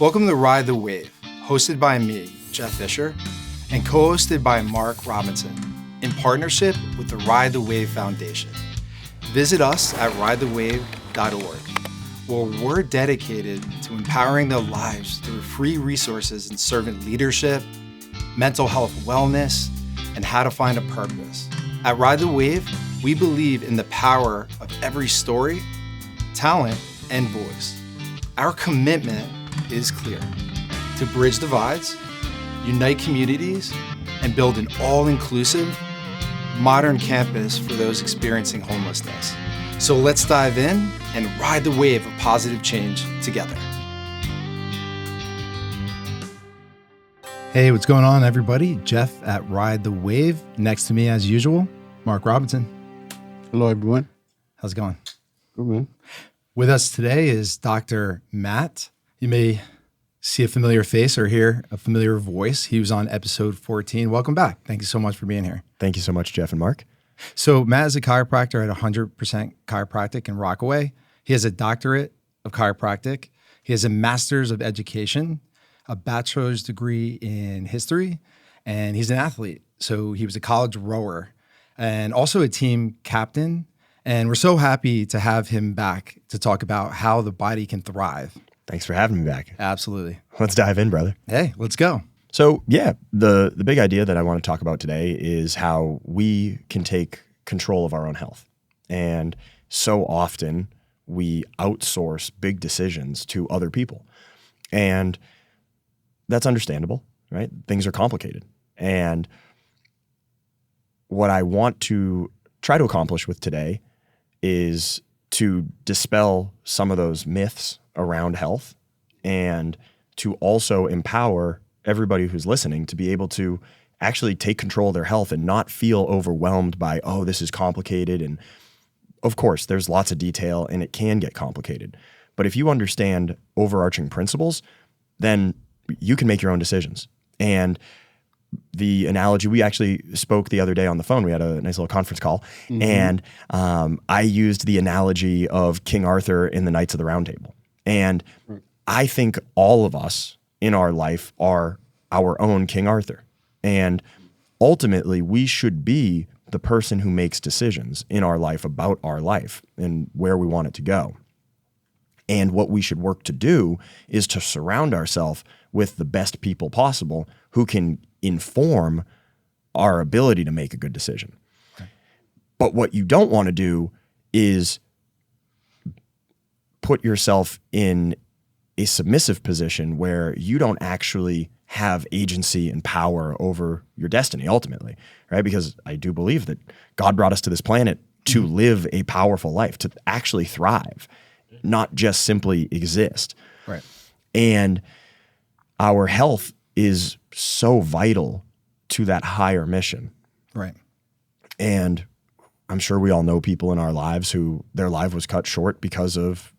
Welcome to Ride the Wave, hosted by me, Jeff Fisher, and co-hosted by Mark Robinson, in partnership with the Ride the Wave Foundation. Visit us at ridethewave.org, where we're dedicated to empowering their lives through free resources in servant leadership, mental health wellness, and how to find a purpose. At Ride the Wave, we believe in the power of every story, talent, and voice. Our commitment is clear: to bridge divides, unite communities, and build an all-inclusive, modern campus for those experiencing homelessness. So let's dive in and ride the wave of positive change together. Hey, what's going on, everybody? Jeff at Ride the Wave. Next to me, as usual, Mark Robinson. Hello, everyone. How's it going? Good, man. With us today is Dr. Matt. You may see a familiar face or hear a familiar voice. He was on episode 14. Welcome back. Thank you so much for being here. Thank you so much, Jeff and Mark. So Matt is a chiropractor at 100% Chiropractic in Rockaway. He has a doctorate of chiropractic. He has a master's of education, a bachelor's degree in history, and he's an athlete. So he was a college rower and also a team captain. And we're so happy to have him back to talk about how the body can thrive. Thanks for having me back. Absolutely. Let's dive in, brother. Hey, let's go. So yeah, the big idea that I want to talk about today is how we can take control of our own health. And so often we outsource big decisions to other people. And that's understandable, right? Things are complicated. And what I want to try to accomplish with today is to dispel some of those myths around health and to also empower everybody who's listening to be able to actually take control of their health and not feel overwhelmed by, oh, this is complicated. And of course, there's lots of detail and it can get complicated. But if you understand overarching principles, then you can make your own decisions. And the analogy, we actually spoke the other day on the phone. We had a nice little conference call. Mm-hmm. And I used the analogy of King Arthur in the Knights of the Round Table. And I think all of us in our life are our own King Arthur. And ultimately, we should be the person who makes decisions in our life about our life and where we want it to go. And what we should work to do is to surround ourselves with the best people possible who can inform our ability to make a good decision. Okay. But what you don't want to do is put yourself in a submissive position where you don't actually have agency and power over your destiny ultimately, right? Because I do believe that God brought us to this planet to live a powerful life, to actually thrive, not just simply exist. Right. And our health is so vital to that higher mission. Right. And I'm sure we all know people in our lives who their life was cut short because of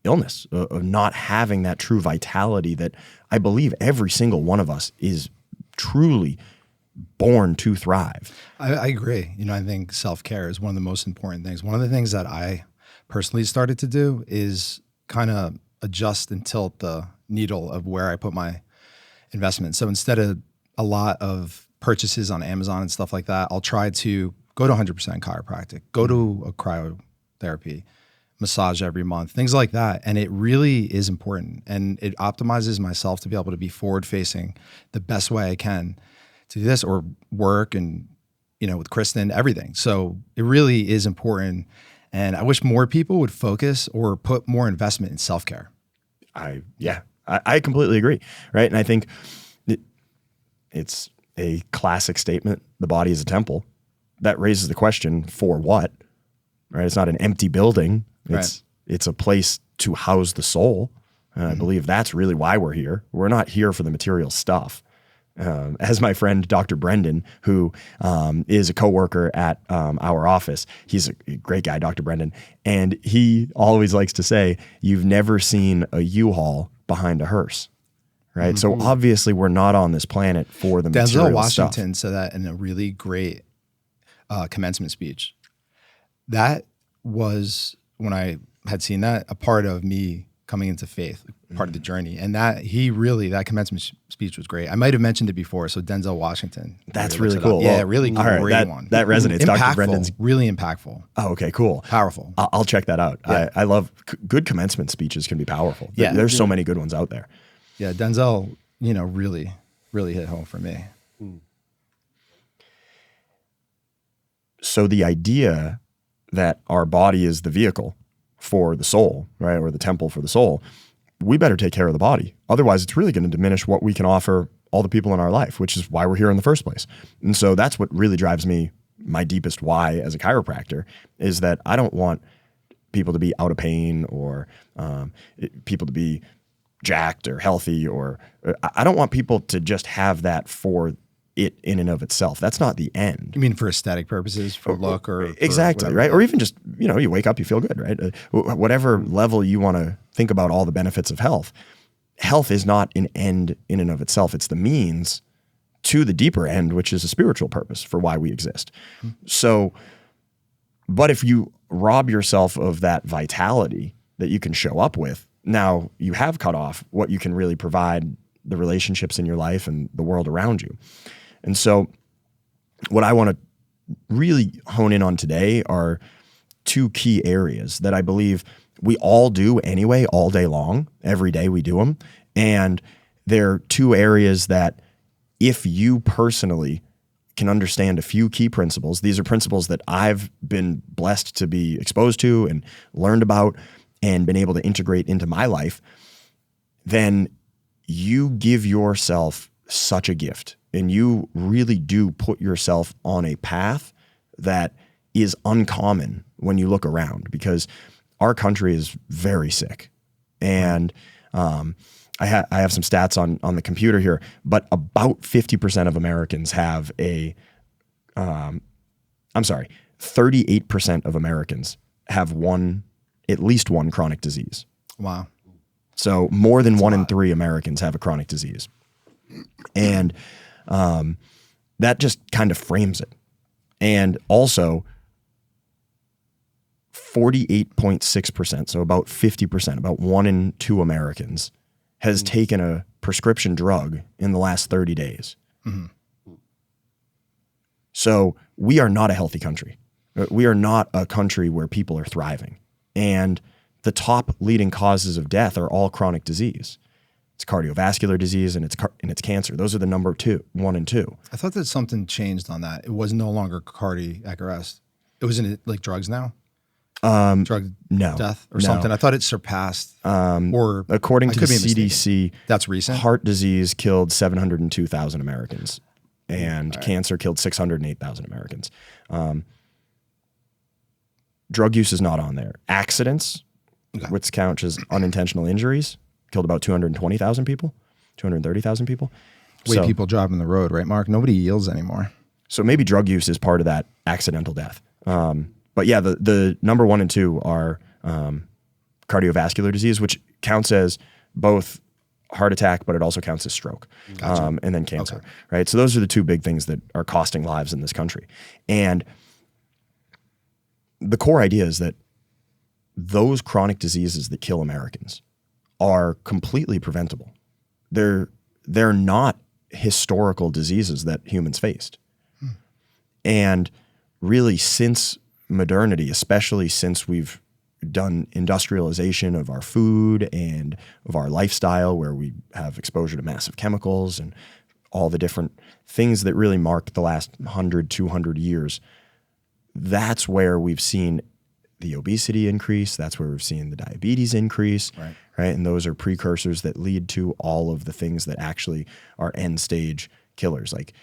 illness, of not having that true vitality that I believe every single one of us is truly born to thrive. I agree. I think self-care is one of the most important things. One of the things that I personally started to do is kind of adjust and tilt the needle of where I put my investment. So instead of a lot of purchases on Amazon and stuff like that, I'll try to go to 100% chiropractic, go to a cryotherapy, massage every month, things like that. And it really is important. And it optimizes myself to be able to be forward facing the best way I can to do this, or work and, with Kristen, everything. So it really is important. And I wish more people would focus or put more investment in self-care. I completely agree. Right. And I think it's a classic statement. The body is a temple. That raises the question, for what? Right. It's not an empty building. It's a place to house the soul. And I believe that's really why we're here. We're not here for the material stuff. As my friend, Dr. Brendan, who is a coworker at our office, he's a great guy, Dr. Brendan. And he always likes to say, you've never seen a U-Haul behind a hearse. Right. So obviously we're not on this planet for the material stuff. Denzel Washington said that in a really great commencement speech. That was, when I had seen that, a part of me coming into faith, part of the journey. And that commencement speech was great. I might have mentioned it before. So Denzel Washington. That's really cool. Yeah, Well, really all right, great one. That resonates. Dr. Impactful, Brendan's. really impactful. Oh, okay, cool. Powerful. I'll check that out. Yeah. I love good commencement speeches can be powerful. Yeah. There's so many good ones out there. Yeah, Denzel, really, really hit home for me. So the idea that our body is the vehicle for the soul, right, or the temple for the soul, we better take care of the body. Otherwise, it's really going to diminish what we can offer all the people in our life, which is why we're here in the first place. And so that's what really drives me, my deepest why as a chiropractor, is that I don't want people to be out of pain or people to be jacked or healthy, or I don't want people to just have that for it in and of itself. That's not the end. You mean for aesthetic purposes, for look, or exactly, right? Or even just, you wake up, you feel good, right? Whatever level you want to think about all the benefits of health. Health is not an end in and of itself. It's the means to the deeper end, which is a spiritual purpose for why we exist. So, but if you rob yourself of that vitality that you can show up with, now you have cut off what you can really provide the relationships in your life and the world around you. And so what I want to really hone in on today are two key areas that I believe we all do anyway, all day long. Every day we do them. And they're two areas that if you personally can understand a few key principles, these are principles that I've been blessed to be exposed to and learned about and been able to integrate into my life, then you give yourself such a gift. And you really do put yourself on a path that is uncommon when you look around, because our country is very sick. And I have some stats on the computer here, but about 50% of Americans have 38% of Americans have at least one chronic disease. Wow. So more than 1 in 3 Americans have a chronic disease. And that just kind of frames it. And also 48.6%, so about 50%, about 1 in 2 Americans has taken a prescription drug in the last 30 days. Mm-hmm. So we are not a healthy country. We are not a country where people are thriving. And the top leading causes of death are all chronic disease. It's cardiovascular disease and it's cancer. Those are the number 1 and 2. I thought that something changed on that. It was no longer cardiac arrest. It was in like drugs now? Drug death or something. I thought it surpassed. Or according to the CDC, that's recent. Heart disease killed 702,000 Americans, and cancer killed 608,000 Americans. Drug use is not on there. Accidents, which count as unintentional injuries, killed about 220,000 people, 230,000 people. People driving the road, right, Mark? Nobody yields anymore. So maybe drug use is part of that accidental death. But yeah, the number 1 and 2 are cardiovascular disease, which counts as both heart attack, but it also counts as stroke, and then cancer, right? So those are the two big things that are costing lives in this country. And the core idea is that those chronic diseases that kill Americans are completely preventable. They're not historical diseases that humans faced. And really, since modernity, especially since we've done industrialization of our food and of our lifestyle, where we have exposure to massive chemicals and all the different things that really marked the last 100, 200 years, that's where we've seen the obesity increase. That's where we've seen the diabetes increase, right? And those are precursors that lead to all of the things that actually are end stage killers, like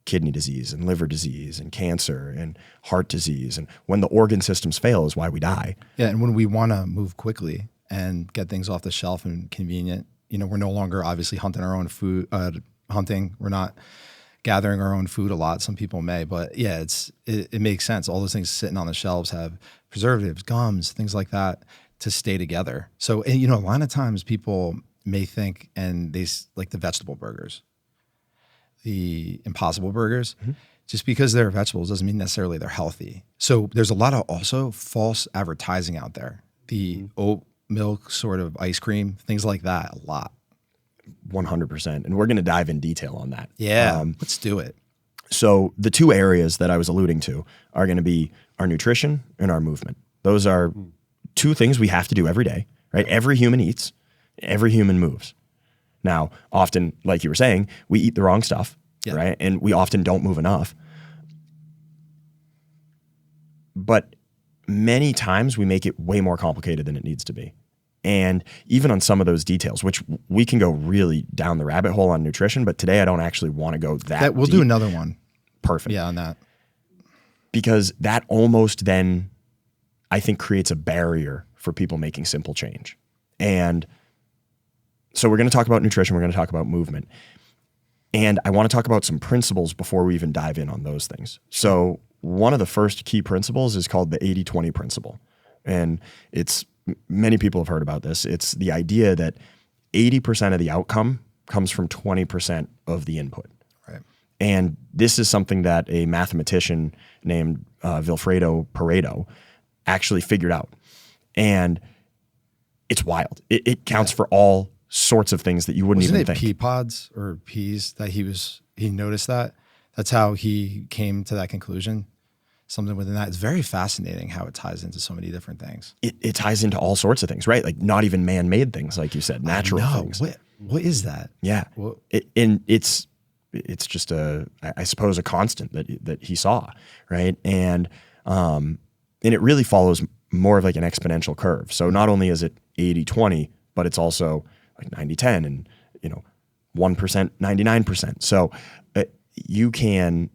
kidney disease and liver disease and cancer and heart disease. And when the organ systems fail is why we die. Yeah, and when we want to move quickly and get things off the shelf and convenient, we're no longer obviously hunting our own food, we're not gathering our own food a lot. Some people may, but yeah, it makes sense. All those things sitting on the shelves have preservatives, gums, things like that to stay together. So, a lot of times people may think, and they like the vegetable burgers, the Impossible burgers, just because they're vegetables doesn't mean necessarily they're healthy. So there's a lot of also false advertising out there. The milk, sort of ice cream, things like that a lot. 100%. And we're going to dive in detail on that. Yeah, let's do it. So the two areas that I was alluding to are going to be our nutrition and our movement. Those are two things we have to do every day, right? Every human eats, every human moves. Now, often, like you were saying, we eat the wrong stuff, right? And we often don't move enough. But many times we make it way more complicated than it needs to be. And even on some of those details, which we can go really down the rabbit hole on nutrition, but today I don't actually want to go that We'll deep. do another one. Perfect. Yeah, on that. Because that almost then, I think, creates a barrier for people making simple change. And so we're going to talk about nutrition. We're going to talk about movement. And I want to talk about some principles before we even dive in on those things. So one of the first key principles is called the 80-20 principle. And many people have heard about this. It's the idea that 80% of the outcome comes from 20% of the input. Right. And this is something that a mathematician named Vilfredo Pareto actually figured out. And it's wild. It counts for all sorts of things that you wouldn't even think. Wasn't it pea pods or peas that he noticed that? That's how he came to that conclusion. Something within that. It's very fascinating how it ties into so many different things. It ties into all sorts of things, right? Like not even man-made things, like you said, natural things. What is that? Yeah. And it's just I suppose a constant that he saw, right? And it really follows more of like an exponential curve. So not only is it 80-20, but it's also like 90-10 and 1%, 99%. So you can,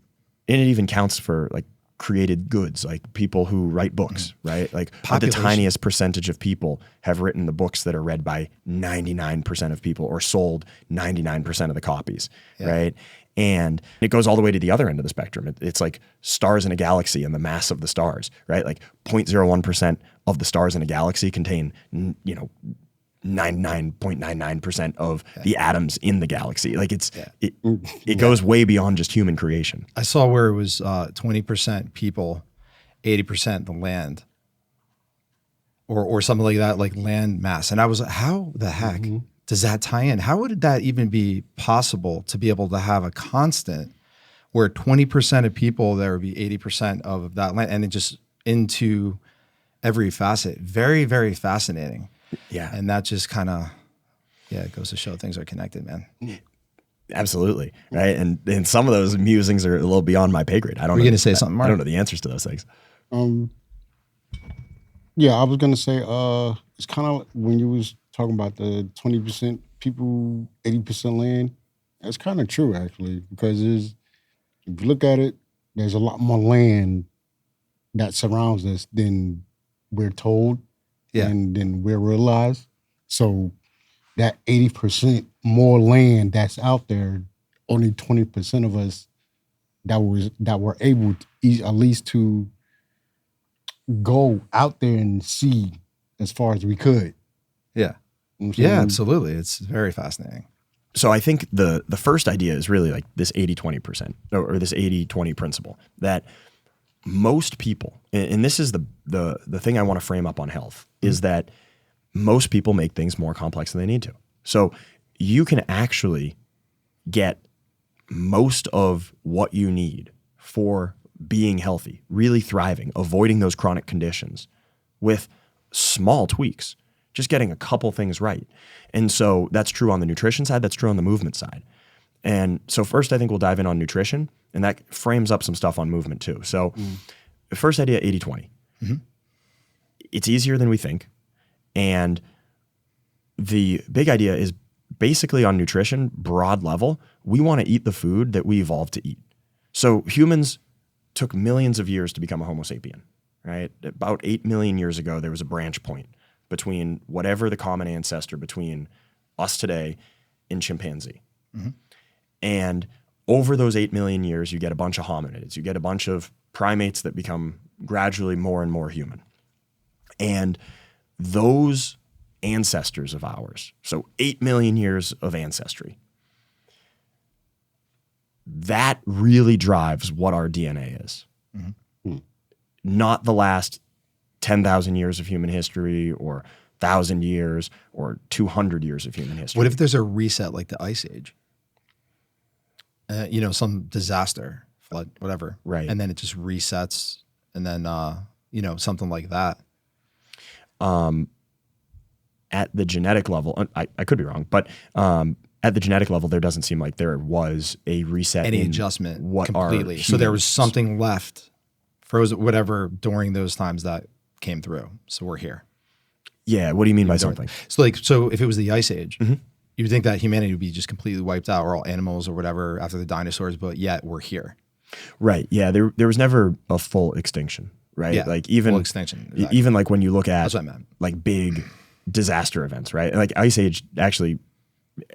and it even counts for like created goods, like people who write books, right? Like the tiniest percentage of people have written the books that are read by 99% of people or sold 99% of the copies, right? And it goes all the way to the other end of the spectrum. It's like stars in a galaxy and the mass of the stars, right? Like 0.01% of the stars in a galaxy contain, 99.99% of the atoms in the galaxy. Like it goes way beyond just human creation. I saw where it was 20% people, 80% the land, or something like that, like land mass. And I was like, how the heck does that tie in? How would that even be possible to be able to have a constant where 20% of people, there would be 80% of that land, and it just into every facet? Very, very fascinating. Yeah. And that just kind of, it goes to show things are connected, man. Absolutely. Right. And some of those musings are a little beyond my pay grade. We're going to say something, Mark? I don't know the answers to those things. Yeah, I was going to say, it's kind of when you was talking about the 20% people, 80% land. That's kind of true, actually, because if you look at it, there's a lot more land that surrounds us than we're told. Yeah. And then we realize. So that 80% more land that's out there, only 20% of us that were able to, at least to go out there and see as far as we could. Yeah. Yeah, absolutely. It's very fascinating. So I think the first idea is really like this 80-20% or this 80-20 principle that most people, and this is the thing I want to frame up on health, is that most people make things more complex than they need to. So you can actually get most of what you need for being healthy, really thriving, avoiding those chronic conditions with small tweaks, just getting a couple things right. And so that's true on the nutrition side, that's true on the movement side. And so first I think we'll dive in on nutrition, and that frames up some stuff on movement too. So the first idea, 80-20. It's easier than we think. And the big idea is basically on nutrition, broad level, we want to eat the food that we evolved to eat. So humans took millions of years to become a Homo sapien, right? About 8 million years ago, there was a branch point between whatever the common ancestor between us today and chimpanzee. And over those 8 million years, you get a bunch of hominids. You get a bunch of primates that become gradually more and more human. And those ancestors of ours, so 8 million years of ancestry, that really drives what our DNA is. Not the last 10,000 years of human history or 1,000 years or 200 years of human history. What if there's a reset like the Ice Age? Some disaster, flood, whatever. Right. And then it just resets, and then, something like that. At the genetic level, I could be wrong, but at the genetic level, there doesn't seem like there was a reset. Any in adjustment what completely. So there was something left, frozen, whatever, during those times that came through. So we're here. Yeah. What do you mean by something? So if it was the Ice Age, you would think that humanity would be just completely wiped out, or all animals or whatever after the dinosaurs, but yet we're here. Right. Yeah. There was never a full extinction, right? Yeah, like even full extinction. Exactly. Even like when you look at That's what I meant. like big disaster events, right? Like Ice Age, actually,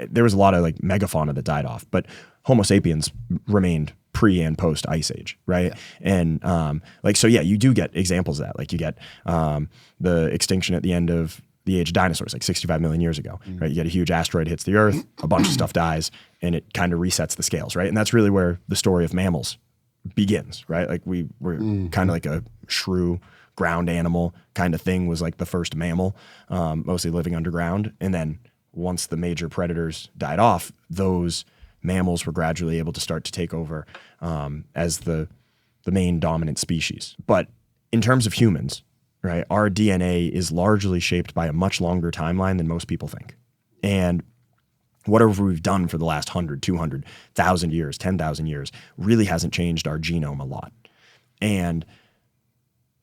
there was a lot of like megafauna that died off, but Homo sapiens remained pre and post Ice Age, right? Yeah. And you do get examples of that. Like you get the extinction at the end of the age of dinosaurs, like 65 million years ago, right? You get a huge asteroid hits the Earth, a bunch of stuff dies, and it kind of resets the scales, right? And that's really where the story of mammals begins, right? Like we're kind of like a shrew ground animal kind of thing, was like the first mammal, mostly living underground. And then once the major predators died off, those mammals were gradually able to start to take over as the main dominant species. But in terms of humans, right, our DNA is largely shaped by a much longer timeline than most people think. And whatever we've done for the last 100, 200, 1,000 years, 10,000 years really hasn't changed our genome a lot. And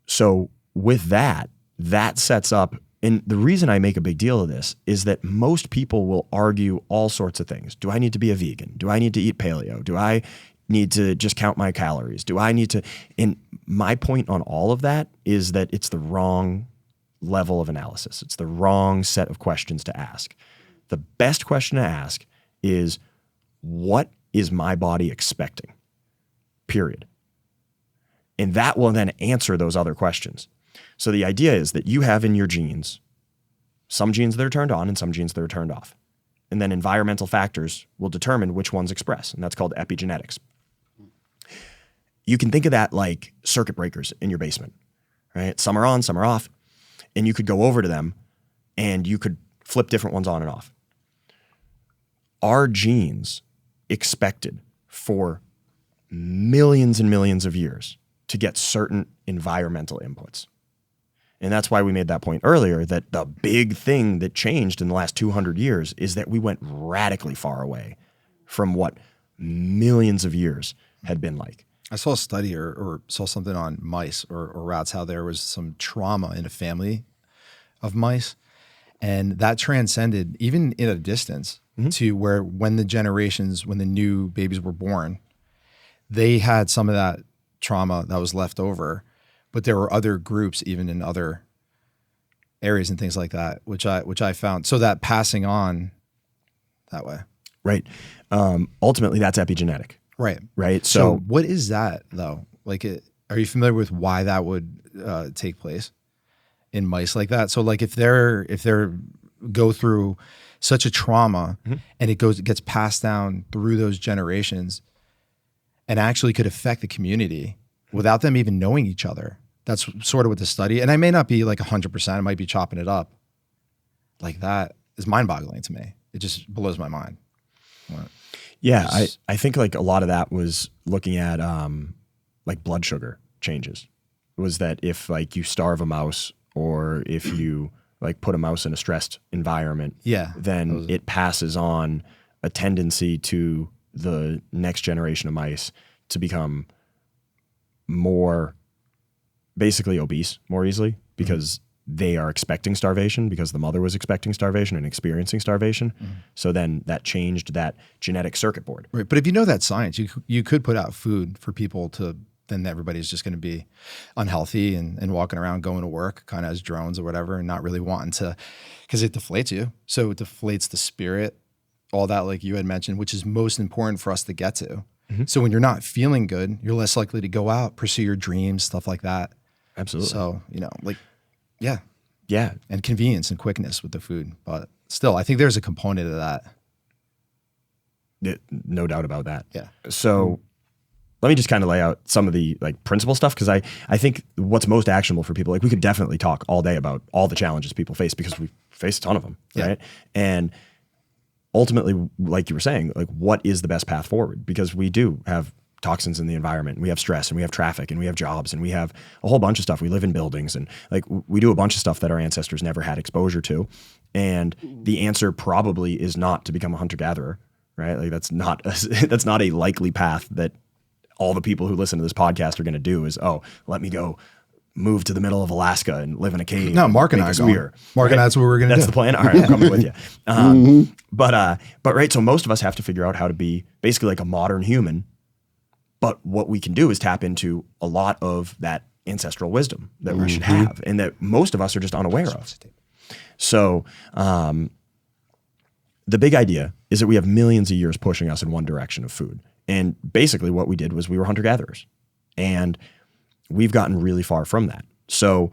so with that sets up, and the reason I make a big deal of this is that most people will argue all sorts of things. Do I need to be a vegan? Do I need to eat paleo? Do I need to just count my calories? Do I need to? And my point on all of that is that it's the wrong level of analysis. It's the wrong set of questions to ask. The best question to ask is, what is my body expecting? Period. And that will then answer those other questions. So the idea is that you have in your genes some genes that are turned on and some genes that are turned off. And then environmental factors will determine which ones express, and that's called epigenetics. You can think of that like circuit breakers in your basement, right? Some are on, some are off, and you could go over to them and you could flip different ones on and off. Our genes expected for millions and millions of years to get certain environmental inputs. And that's why we made that point earlier, that the big thing that changed in the last 200 years is that we went radically far away from what millions of years had been like. I saw a study or saw something on mice or rats, how there was some trauma in a family of mice. And that transcended, even in a distance, to where when the new babies were born, they had some of that trauma that was left over. But there were other groups, even in other areas and things like that, which I found. So that passing on that way. Right. Ultimately, that's epigenetic. Right. Right. So what is that, though? Like, are you familiar with why that would take place in mice like that? So like if they're go through such a trauma and it gets passed down through those generations and actually could affect the community without them even knowing each other. That's sort of what the study, and I may not be like 100%, I might be chopping it up. Like that is mind-boggling to me. It just blows my mind. Yeah, I think like a lot of that was looking at like blood sugar changes. Was that if like you starve a mouse or if you like put a mouse in a stressed environment, then it passes on a tendency to the next generation of mice to become more basically obese more easily because they are expecting starvation because the mother was expecting starvation and experiencing starvation. So then that changed that genetic circuit board. Right. But if you know that science, you could put out food for people to, then everybody's just going to be unhealthy and walking around going to work kind of as drones or whatever and not really wanting to, because it deflates you. So it deflates the spirit, all that like you had mentioned, which is most important for us to get to. So when you're not feeling good, you're less likely to go out, pursue your dreams, stuff like that. Absolutely. So, yeah. And convenience and quickness with the food. But still, I think there's a component of that. No doubt about that. Yeah. So let me just kind of lay out some of the like principal stuff, because I think what's most actionable for people, like we could definitely talk all day about all the challenges people face because we face a ton of them, right? And ultimately, like you were saying, like what is the best path forward? Because we do have toxins in the environment, and we have stress, and we have traffic, and we have jobs, and we have a whole bunch of stuff. We live in buildings, and like we do a bunch of stuff that our ancestors never had exposure to. And the answer probably is not to become a hunter-gatherer, right? Like that's not a likely path that all the people who listen to this podcast are going to do is, oh, let me go move to the middle of Alaska and live in a cave. No, Mark and I go. Mark right? and that's what we're going to do. That's the plan. All right, I'm coming with you. But right, so most of us have to figure out how to be basically like a modern human. But what we can do is tap into a lot of that ancestral wisdom that we should have, and that most of us are just unaware of. So the big idea is that we have millions of years pushing us in one direction of food. And basically what we did was we were hunter-gatherers. And we've gotten really far from that. So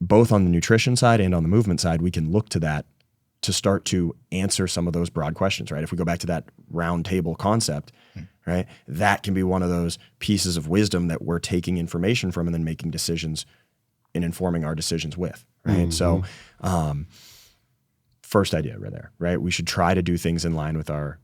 both on the nutrition side and on the movement side, we can look to that to start to answer some of those broad questions, right? If we go back to that round table concept, right? That can be one of those pieces of wisdom that we're taking information from and then making decisions and informing our decisions with, right? So first idea right there, right? We should try to do things in line with our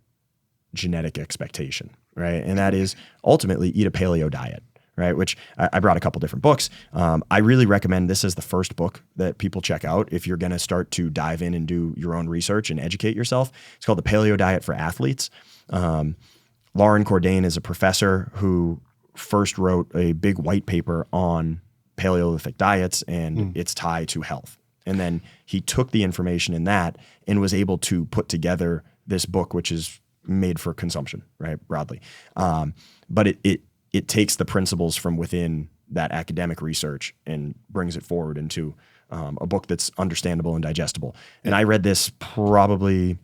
genetic expectation, right? And that is ultimately eat a paleo diet, right? Which I brought a couple different books. I really recommend this as the first book that people check out if you're going to start to dive in and do your own research and educate yourself. It's called The Paleo Diet for Athletes. Lauren Cordain is a professor who first wrote a big white paper on Paleolithic diets and its tie to health. And then he took the information in that and was able to put together this book, which is made for consumption, right, broadly. But it takes the principles from within that academic research and brings it forward into a book that's understandable and digestible. And I read this probably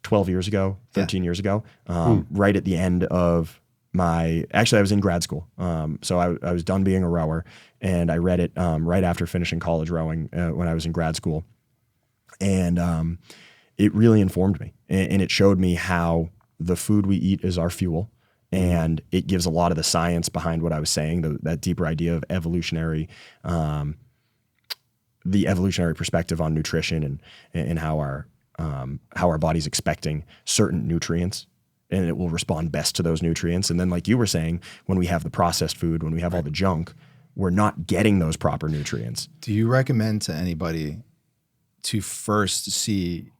12 years ago, 13 years ago, right at the end of actually I was in grad school. So I was done being a rower, and I read it right after finishing college rowing when I was in grad school. And it really informed me, and it showed me how the food we eat is our fuel. And it gives a lot of the science behind what I was saying, that deeper idea of evolutionary, the evolutionary perspective on nutrition and how our body's expecting certain nutrients, and it will respond best to those nutrients. And then, like you were saying, when we have the processed food, when we have all the junk, we're not getting those proper nutrients. Do you recommend to anybody to first see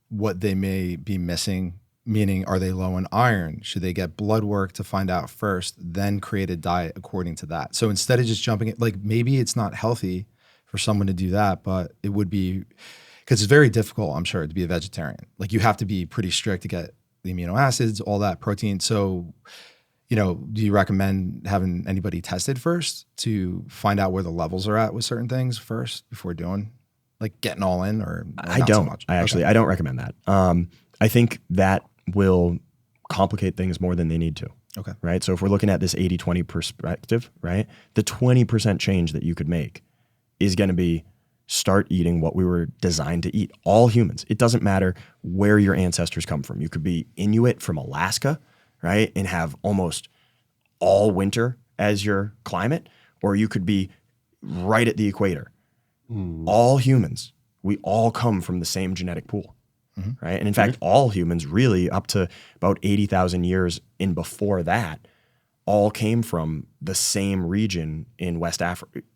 what they may be missing? Meaning, are they low in iron? Should they get blood work to find out first, then create a diet according to that? So instead of just jumping it, like maybe it's not healthy for someone to do that, but it would be, because it's very difficult, I'm sure, to be a vegetarian. Like you have to be pretty strict to get the amino acids, all that protein. So, do you recommend having anybody tested first to find out where the levels are at with certain things first before doing, like getting all in, or I don't. So much? I don't recommend that. I think that will complicate things more than they need to. Okay. Right. So if we're looking at this 80-20 perspective, right, the 20% change that you could make is going to be start eating what we were designed to eat. All humans. It doesn't matter where your ancestors come from. You could be Inuit from Alaska, right, and have almost all winter as your climate, or you could be right at the equator. All humans, we all come from the same genetic pool. Right. And in fact, all humans really up to about 80,000 years in before that all came from the same region in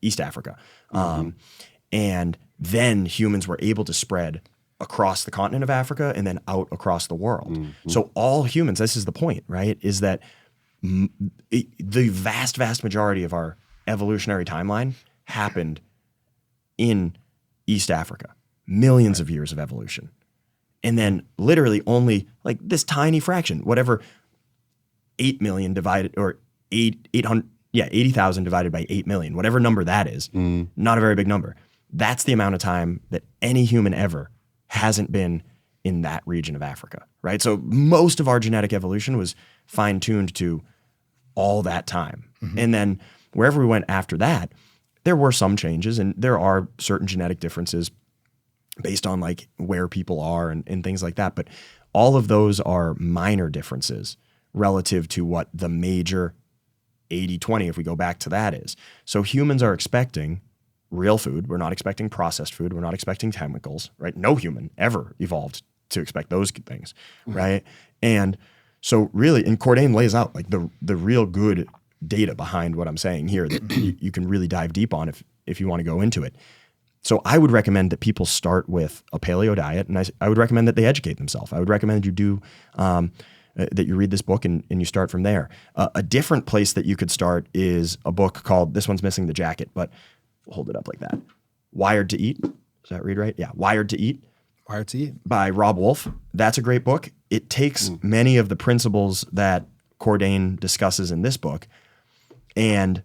East Africa. And then humans were able to spread across the continent of Africa and then out across the world. So all humans, this is the point, right, is that the vast, vast majority of our evolutionary timeline happened in East Africa. Millions of years of evolution. And then literally only like this tiny fraction, whatever 8 million divided, or 80,000 divided by 8 million, whatever number that is, not a very big number. That's the amount of time that any human ever hasn't been in that region of Africa, right? So most of our genetic evolution was fine-tuned to all that time. And then wherever we went after that, there were some changes, and there are certain genetic differences based on like where people are and things like that. But all of those are minor differences relative to what the major 80-20, if we go back to that, is. So humans are expecting real food. We're not expecting processed food. We're not expecting chemicals, right? No human ever evolved to expect those things, right? And so really, and Cordain lays out like the real good data behind what I'm saying here that you can really dive deep on if you want to go into it. So I would recommend that people start with a paleo diet, and I would recommend that they educate themselves. I would recommend you do that you read this book and you start from there. A different place that you could start is a book called, this one's missing the jacket, but we'll hold it up like that. Wired to Eat. Does that read right? Yeah, Wired to Eat. Wired to Eat. By Rob Wolf. That's a great book. It takes many of the principles that Cordain discusses in this book and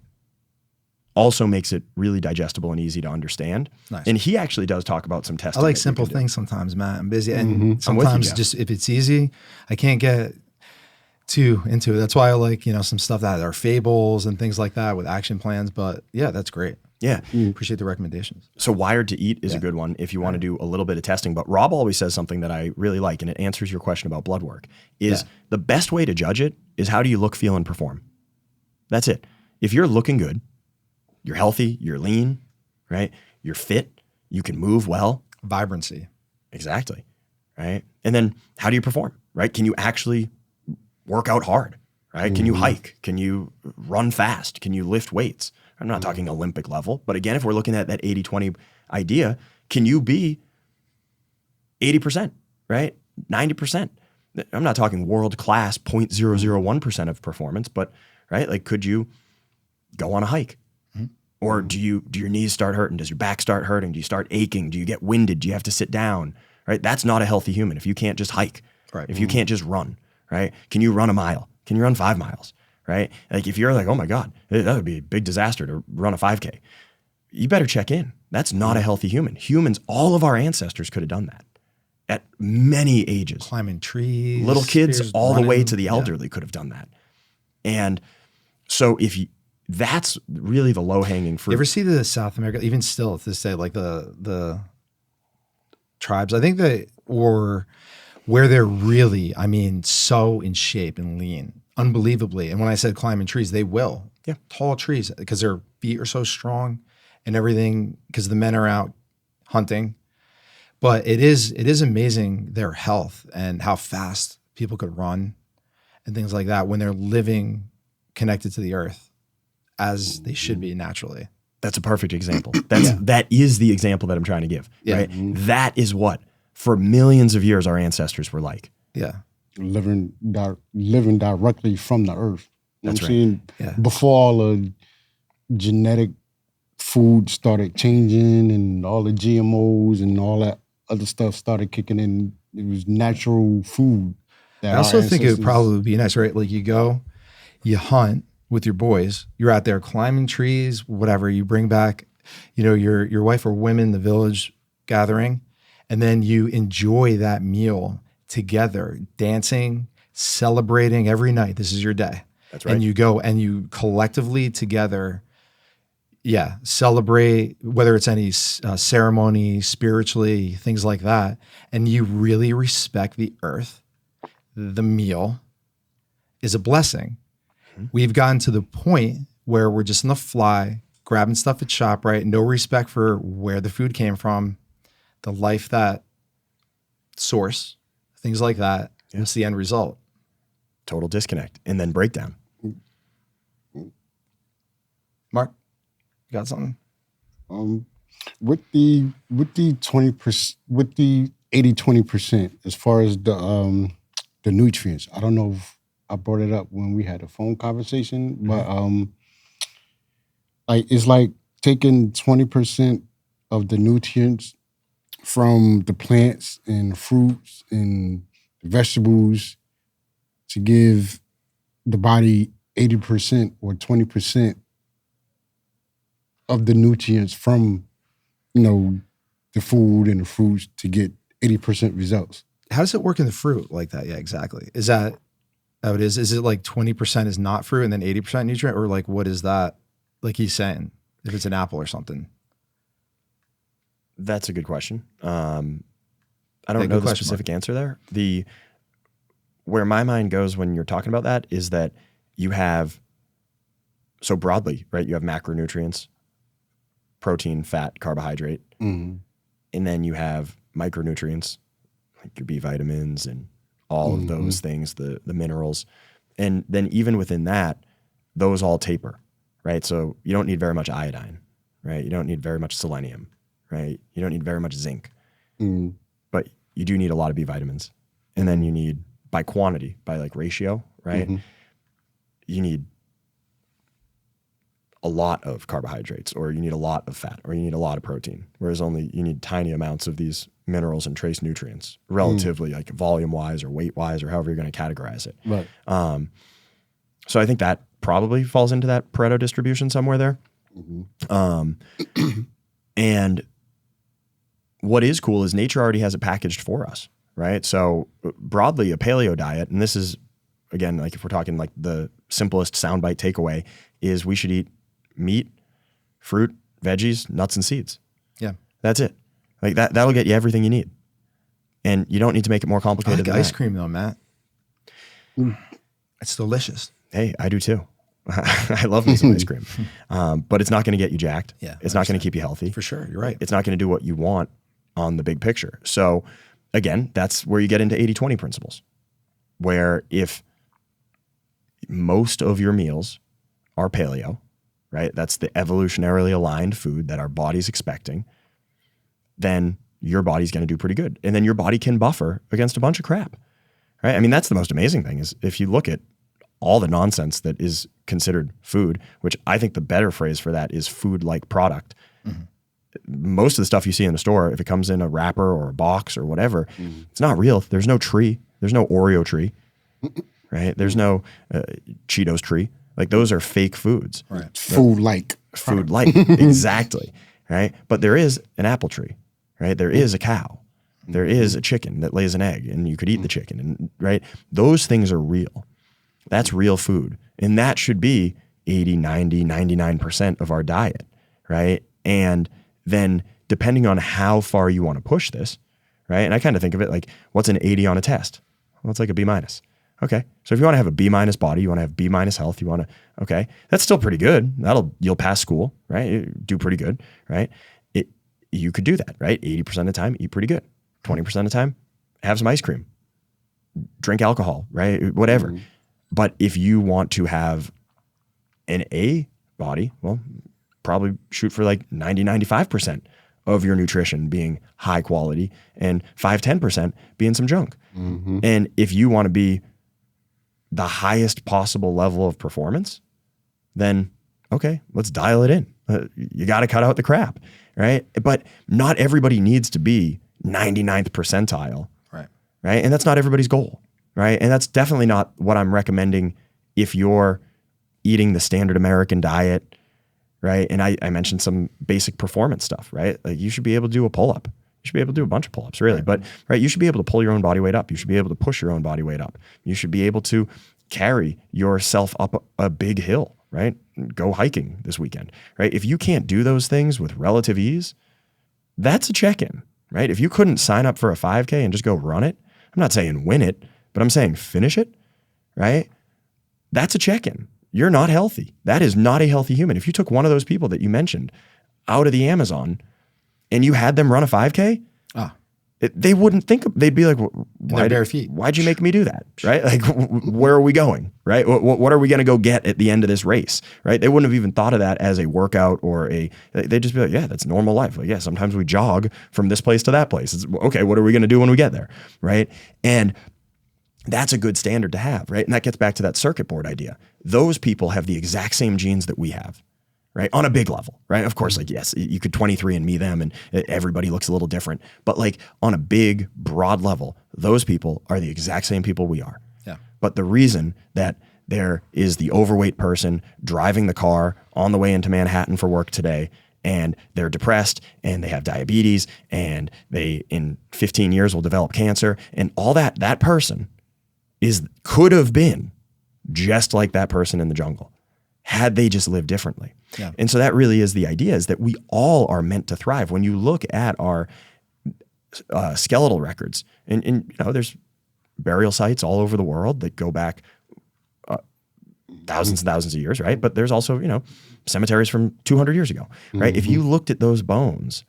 also makes it really digestible and easy to understand. Nice. And he actually does talk about some testing. I like simple things sometimes, Matt. I'm busy. And I'm with sometimes you, just if it's easy, I can't get too into it. That's why I like, some stuff that are fables and things like that with action plans. But yeah, that's great. Yeah. Appreciate the recommendations. So Wired to Eat is a good one if you want to do a little bit of testing. But Rob always says something that I really like, and it answers your question about blood work, is the best way to judge it is how do you look, feel, and perform. That's it. If you're looking good, you're healthy, you're lean, right? You're fit, you can move well. Vibrancy. Exactly, right? And then how do you perform, right? Can you actually work out hard, right? Can you hike? Can you run fast? Can you lift weights? I'm not talking Olympic level, but again, if we're looking at that 80-20 idea, can you be 80%, right? 90%? I'm not talking world-class 0.001% of performance, but right, like could you go on a hike? Or do your knees start hurting? Does your back start hurting? Do you start aching? Do you get winded? Do you have to sit down? Right? That's not a healthy human if you can't just hike. Right. If you can't just run, right? Can you run a mile? Can you run 5 miles? Right? Like if you're like, oh my God, that would be a big disaster to run a 5K. You better check in. That's not a healthy human. Humans, all of our ancestors could have done that at many ages. Climbing trees. Little kids spears, all running. the way to the elderly could have done that. And so that's really the low-hanging fruit. You ever see the South America, even still to this day, like the tribes, I think or where they're really, so in shape and lean, unbelievably. And when I said climbing trees, they will. Yeah. Tall trees, because their feet are so strong and everything, because the men are out hunting. But it is amazing their health and how fast people could run and things like that when they're living connected to the earth as they should be naturally. That's a perfect example. That is the example that I'm trying to give. Right? That is what, for millions of years, our ancestors were like. Yeah. Living directly from the earth. That's right. Saying? Yeah. Before all the genetic food started changing and all the GMOs and all that other stuff started kicking in, it was natural food. I also think it would probably be nice, right? Like you go, you hunt with your boys, you're out there climbing trees, whatever, you bring back, your wife or women, the village gathering, and then you enjoy that meal together, dancing, celebrating every night. This is your day. That's right. And you go and you collectively together, celebrate, whether it's any ceremony, spiritually, things like that. And you really respect the earth. The meal is a blessing. We've gotten to the point where we're just on the fly, grabbing stuff at ShopRite, no respect for where the food came from, the life that source, things like that. Yeah. What's the end result? Total disconnect and then breakdown. Mark, you got something? With the 20%, with the 80-20%, as far as the nutrients, I don't know if I brought it up when we had a phone conversation, but it's like taking 20% of the nutrients from the plants and fruits and vegetables to give the body 80% or 20% of the nutrients from, the food and the fruits to get 80% results. How does it work in the fruit like that? Yeah, exactly. Is that how it is? Is it like 20% is not fruit and then 80% nutrient? Or like, what is that? Like he's saying, if it's an apple or something. That's a good question. I don't know the specific answer there. where my mind goes when you're talking about that is that you have, so broadly, right? You have macronutrients, protein, fat, carbohydrate, and then you have micronutrients, like your B vitamins and all of those things, the minerals. And then even within that, those all taper, right? So you don't need very much iodine, right? You don't need very much selenium, right? You don't need very much zinc, but you do need a lot of B vitamins. And then you need, by quantity, by like ratio, right? You need a lot of carbohydrates, or you need a lot of fat, or you need a lot of protein, whereas only you need tiny amounts of these minerals and trace nutrients, relatively, like volume-wise or weight-wise, or however you're going to categorize it. Right. So I think that probably falls into that Pareto distribution somewhere there. And what is cool is nature already has it packaged for us, right? So broadly, a paleo diet, and this is, again, like if we're talking like the simplest soundbite takeaway, is we should eat meat, fruit, veggies, nuts, and seeds. Yeah. That's it. Like that'll get you everything you need. And you don't need to make it more I complicated like than ice that. cream though, Matt. It's delicious. Hey, I do too. I love me some ice cream. But it's not going to get you jacked. Yeah, It's not going to keep you healthy. For sure. You're right. It's not going to do what you want on the big picture. So again, that's where you get into 80-20 principles, where if most of your meals are paleo, right? That's the evolutionarily aligned food that our body's expecting, then your body's going to do pretty good. And then your body can buffer against a bunch of crap, right? I mean, that's the most amazing thing is if you look at all the nonsense that is considered food, which I think the better phrase for that is food-like product. Most of the stuff you see in the store, if it comes in a wrapper or a box or whatever, it's not real. There's no tree. There's no Oreo tree, right? There's no Cheetos tree. Like those are fake foods. Right. Food-like. Food-like, exactly, right? But there is an apple tree, right? There is a cow. There is a chicken that lays an egg and you could eat the chicken, and right? Those things are real. That's real food. And that should be 80, 90, 99% of our diet, right? And then depending on how far you want to push this, right? And I kind of think of it like, what's an 80 on a test? Well, it's like a B minus. Okay. So if you want to have a B minus body, you want to have B minus health, you want to, okay, that's still pretty good. You'll pass school, right? You do pretty good, right? You could do that, right? 80% of the time, eat pretty good. 20% of the time, have some ice cream, drink alcohol, right? Whatever. But if you want to have an A body, well, probably shoot for like 90, 95% of your nutrition being high quality and 5-10% being some junk. And if you want to be the highest possible level of performance, then okay, let's dial it in. You got to cut out the crap, right? But not everybody needs to be 99th percentile, right? And that's not everybody's goal, right? And that's definitely not what I'm recommending if you're eating the standard American diet, right? And I mentioned some basic performance stuff, right? Like you should be able to do a pull-up. You should be able to do a bunch of pull-ups, really. But right, you should be able to pull your own body weight up. You should be able to push your own body weight up. You should be able to carry yourself up a big hill, right? Go hiking this weekend, right? If you can't do those things with relative ease, that's a check-in, right? If you couldn't sign up for a 5K and just go run it, I'm not saying win it, but I'm saying finish it, right? That's a check-in. You're not healthy. That is not a healthy human. If you took one of those people that you mentioned out of the Amazon and you had them run a 5K, they wouldn't think, they'd be like, why'd you make me do that? Right? Like, where are we going? Right? What are we going to go get at the end of this race? Right? They wouldn't have even thought of that as a workout or they'd just be like, yeah, that's normal life. Like, yeah, sometimes we jog from this place to that place. It's okay. What are we going to do when we get there? Right? And that's a good standard to have, right? And that gets back to that circuit board idea. Those people have the exact same genes that we have, right? On a big level, right? Of course, like, yes, you could 23andMe them and everybody looks a little different, but like on a big, broad level, those people are the exact same people we are. Yeah. But the reason that there is the overweight person driving the car on the way into Manhattan for work today, and they're depressed and they have diabetes and they, in 15 years, will develop cancer and all that person could have been just like that person in the jungle had they just lived differently. Yeah. And so that really is the idea, is that we all are meant to thrive. When you look at our skeletal records, and you know, there's burial sites all over the world that go back thousands and thousands of years, right? But there's also, cemeteries from 200 years ago, right? If you looked at those bones,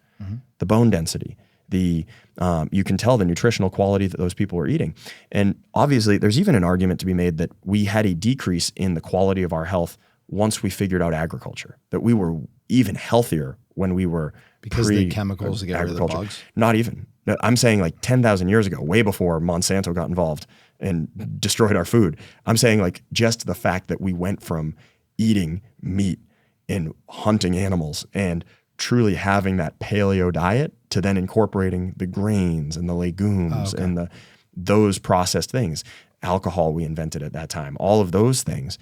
the bone density, you can tell the nutritional quality that those people were eating. And obviously there's even an argument to be made that we had a decrease in the quality of our health once we figured out agriculture, that we were even healthier when we were because of the chemicals to get rid of the bugs. Not even. I'm saying like 10,000 years ago, way before Monsanto got involved and destroyed our food. I'm saying like just the fact that we went from eating meat and hunting animals and truly having that paleo diet to then incorporating the grains and the legumes and those processed things. Alcohol we invented at that time. All of those things,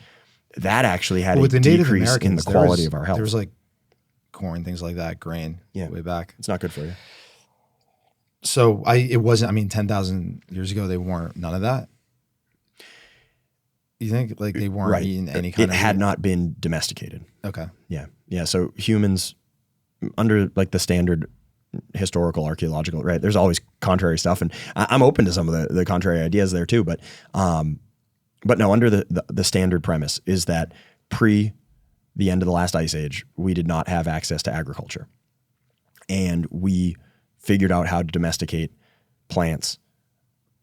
that actually had a decrease in the quality of our health. There was like corn, things like that, grain way back. It's not good for you. So it wasn't, 10,000 years ago, they weren't none of that. You think like they weren't eating any kind of meat? It had not been domesticated. Okay. Yeah. Yeah. So humans under like the standard historical, archaeological, right? There's always contrary stuff. And I'm open to some of the contrary ideas there too. But no, under the standard premise is that pre the end of the last ice age, we did not have access to agriculture. And we figured out how to domesticate plants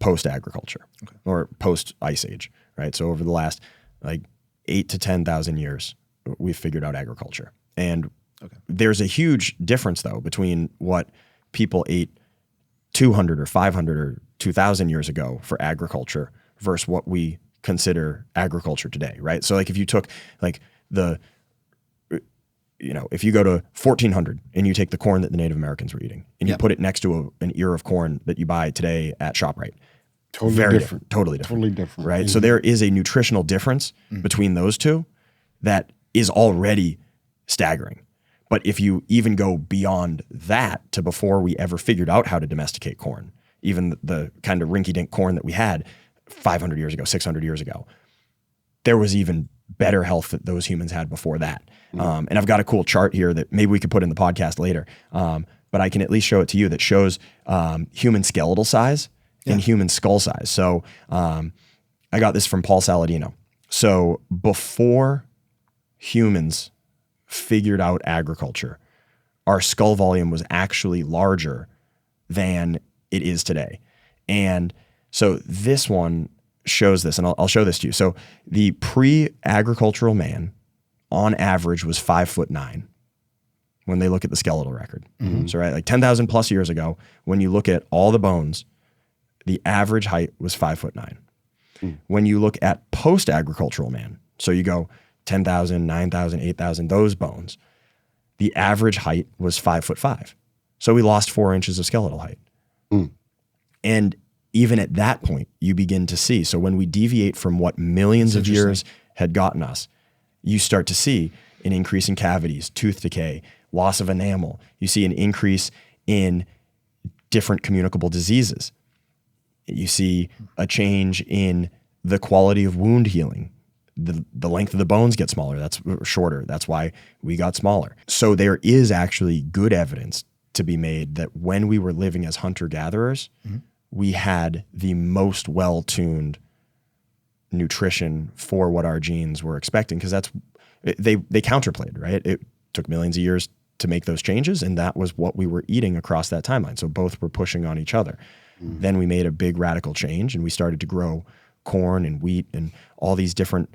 post-agriculture or post-ice age, right? So over the last like 8 to 10,000 years, we've figured out agriculture. And there's a huge difference though between what people ate 200 or 500 or 2,000 years ago for agriculture versus what we consider agriculture today, right? So like if you took like if you go to 1400 and you take the corn that the Native Americans were eating and you put it next to an ear of corn that you buy today at ShopRite, totally different, right? So there is a nutritional difference between those two that is already staggering. But if you even go beyond that to before we ever figured out how to domesticate corn, even the kind of rinky-dink corn that we had 500 years ago, 600 years ago, there was even better health that those humans had before that. And I've got a cool chart here that maybe we could put in the podcast later, but I can at least show it to you that shows human skeletal size and human skull size. So I got this from Paul Saladino. So before humans figured out agriculture, our skull volume was actually larger than it is today. And so this one shows this, and I'll show this to you. So the pre-agricultural man on average was 5'9" when they look at the skeletal record. So right, like 10,000 plus years ago, when you look at all the bones, the average height was 5'9". When you look at post-agricultural man, so you go 10,000, 9,000, 8,000, those bones, the average height was 5'5". So we lost 4 inches of skeletal height. And even at that point, you begin to see. So when we deviate from what millions of years had gotten us, you start to see an increase in cavities, tooth decay, loss of enamel. You see an increase in different communicable diseases. You see a change in the quality of wound healing. The length of the bones get smaller. That's shorter. That's why we got smaller. So there is actually good evidence to be made that when we were living as hunter-gatherers, we had the most well-tuned nutrition for what our genes were expecting, because they counterplayed, right? It took millions of years to make those changes, and that was what we were eating across that timeline. So both were pushing on each other. Then we made a big radical change, and we started to grow corn and wheat and all these different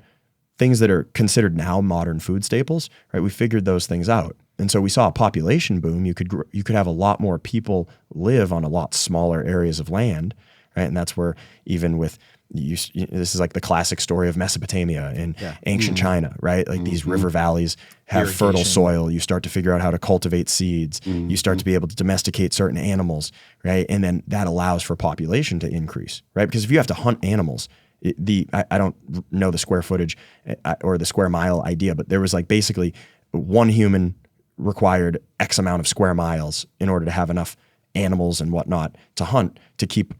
things that are considered now modern food staples, right? We figured those things out. And so we saw a population boom. You could have a lot more people live on a lot smaller areas of land, right? And that's where even with this is like the classic story of Mesopotamia and ancient China, right? Like these river valleys have fertile soil. You start to figure out how to cultivate seeds. You start to be able to domesticate certain animals, right? And then that allows for population to increase, right? Because if you have to hunt animals, I don't know the square footage or the square mile idea, but there was like basically one human required X amount of square miles in order to have enough animals and whatnot to hunt to keep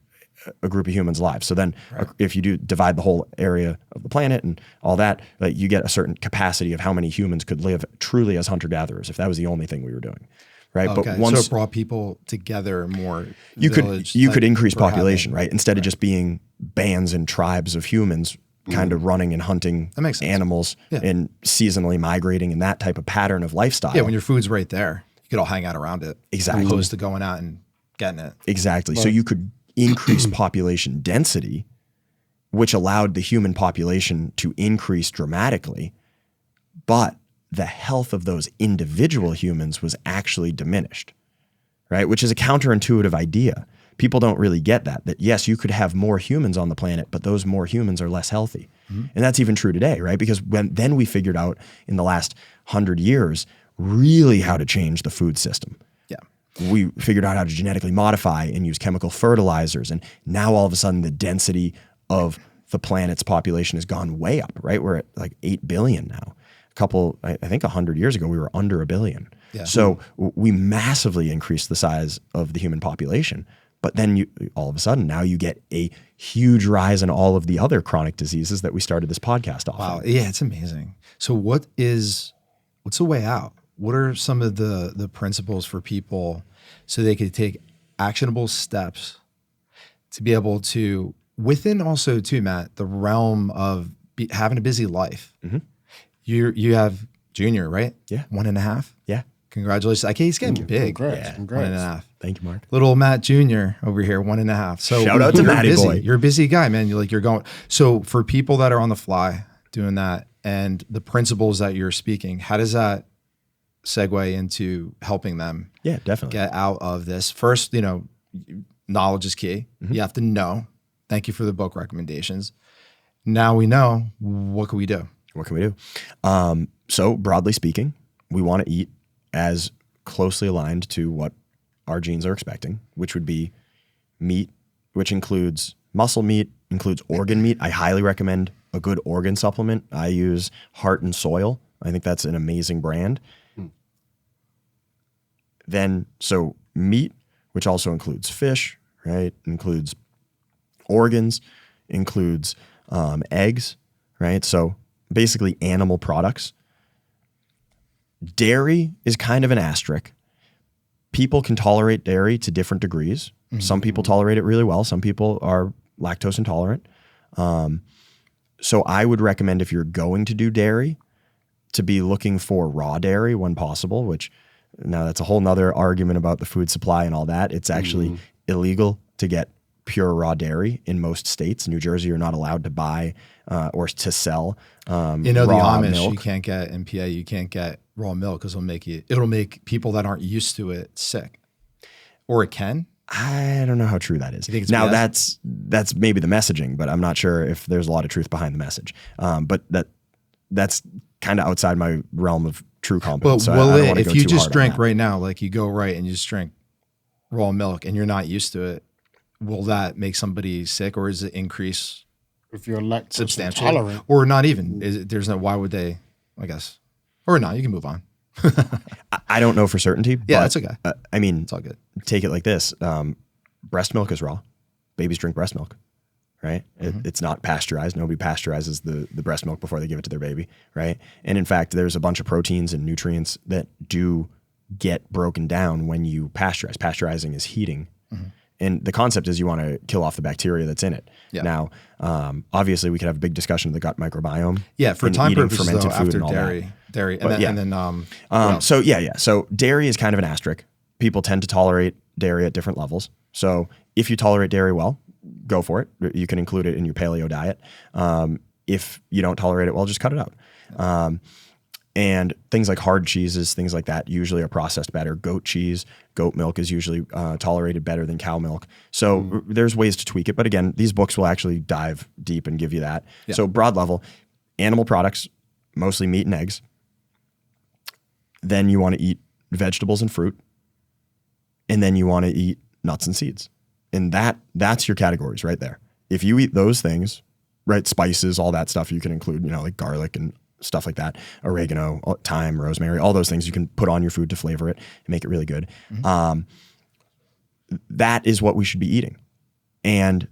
a group of humans alive. So then if you do divide the whole area of the planet and all that, you get a certain capacity of how many humans could live truly as hunter-gatherers if that was the only thing we were doing. right? Okay. But once so it brought people together more. you could increase per population, having- right? Instead of just being bands and tribes of humans kind of running and hunting That makes sense. animals and seasonally migrating and that type of pattern of lifestyle. Yeah, when your food's right there, you could all hang out around it. Exactly. Opposed to going out and getting it. Exactly. So you could increase population density, which allowed the human population to increase dramatically, but the health of those individual humans was actually diminished, right? Which is a counterintuitive idea. People don't really get that yes, you could have more humans on the planet, but those more humans are less healthy. And that's even true today, right? Because then we figured out in the last 100 years really how to change the food system. Yeah. We figured out how to genetically modify and use chemical fertilizers. And now all of a sudden the density of the planet's population has gone way up, right? We're at like 8 billion now. I think 100 years ago, we were under 1 billion. Yeah. So we massively increased the size of the human population. But then all of a sudden, now you get a huge rise in all of the other chronic diseases that we started this podcast off. Wow. Yeah, it's amazing. So what's the way out? What are some of the principles for people so they could take actionable steps to be able to, within also too, Matt, the realm of having a busy life? Mm-hmm. You have Junior, right? Yeah. 1.5. Yeah. Congratulations. Okay, he's getting big. Congrats. 1.5. Thank you, Mark. Little Matt Jr. over here, 1.5. So Shout out to you're Matty busy. boy. You're a busy guy, man. You're going. So for people that are on the fly doing that and the principles that you're speaking, how does that segue into helping them Yeah, definitely. get out of this? First, knowledge is key. Mm-hmm. You have to know. Thank you for the book recommendations. Now we know, what can we do? What can we do? So broadly speaking, we want to eat as closely aligned to what our genes are expecting, which would be meat, which includes muscle meat, includes organ meat. I highly recommend a good organ supplement. I use Heart and Soil. I think that's an amazing brand. Then, so meat, which also includes fish, right? Includes organs, includes eggs, right? So basically animal products. Dairy is kind of an asterisk. People can tolerate dairy to different degrees. Mm-hmm. Some people tolerate it really well. Some people are lactose intolerant. So I would recommend, if you're going to do dairy, to be looking for raw dairy when possible, which now that's a whole nother argument about the food supply and all that. It's actually illegal to get pure raw dairy in most states. New Jersey, you're not allowed to buy or to sell The raw Amish, milk. you can't get MPA, you can't get raw milk because it'll make people that aren't used to it sick. Or it can. I don't know how true that is. You think it's Now BS? that's maybe the messaging, but I'm not sure if there's a lot of truth behind the message. But that's kind of outside my realm of true But competence. So will I don't it, wanna if go you too just hard on drink that. right now, like you go right and you just drink raw milk and you're not used to it, will that make somebody sick, or is it increase If you're lactose substantially? intolerant, Or not even? Why would they, I guess. Or not, you can move on. I don't know for certainty. Yeah, but, that's okay. I mean, It's all good. take it like this. Breast milk is raw. Babies drink breast milk, right? It's not pasteurized. Nobody pasteurizes the breast milk before they give it to their baby, right? And in fact, there's a bunch of proteins and nutrients that do get broken down when you pasteurize. Pasteurizing is heating. And the concept is you want to kill off the bacteria that's in it. Yeah. Now, obviously, we could have a big discussion of the gut microbiome. Yeah, for and time eating purposes, fermented though, food after and all that. dairy, But and yeah. then what else? So dairy is kind of an asterisk. People tend to tolerate dairy at different levels. So if you tolerate dairy well, go for it. You can include it in your paleo diet. If you don't tolerate it well, just cut it out. And things like hard cheeses, things like that, usually are processed better. Goat cheese, goat milk is usually tolerated better than cow milk. So there's ways to tweak it. But again, these books will actually dive deep and give you that. Yeah. So broad level, animal products, mostly meat and eggs. Then you want to eat vegetables and fruit. And then you want to eat nuts and seeds. And that's your categories right there. If you eat those things, right, spices, all that stuff you can include, like garlic and stuff like that, oregano, thyme, rosemary, all those things you can put on your food to flavor it and make it really good. That is what we should be eating. And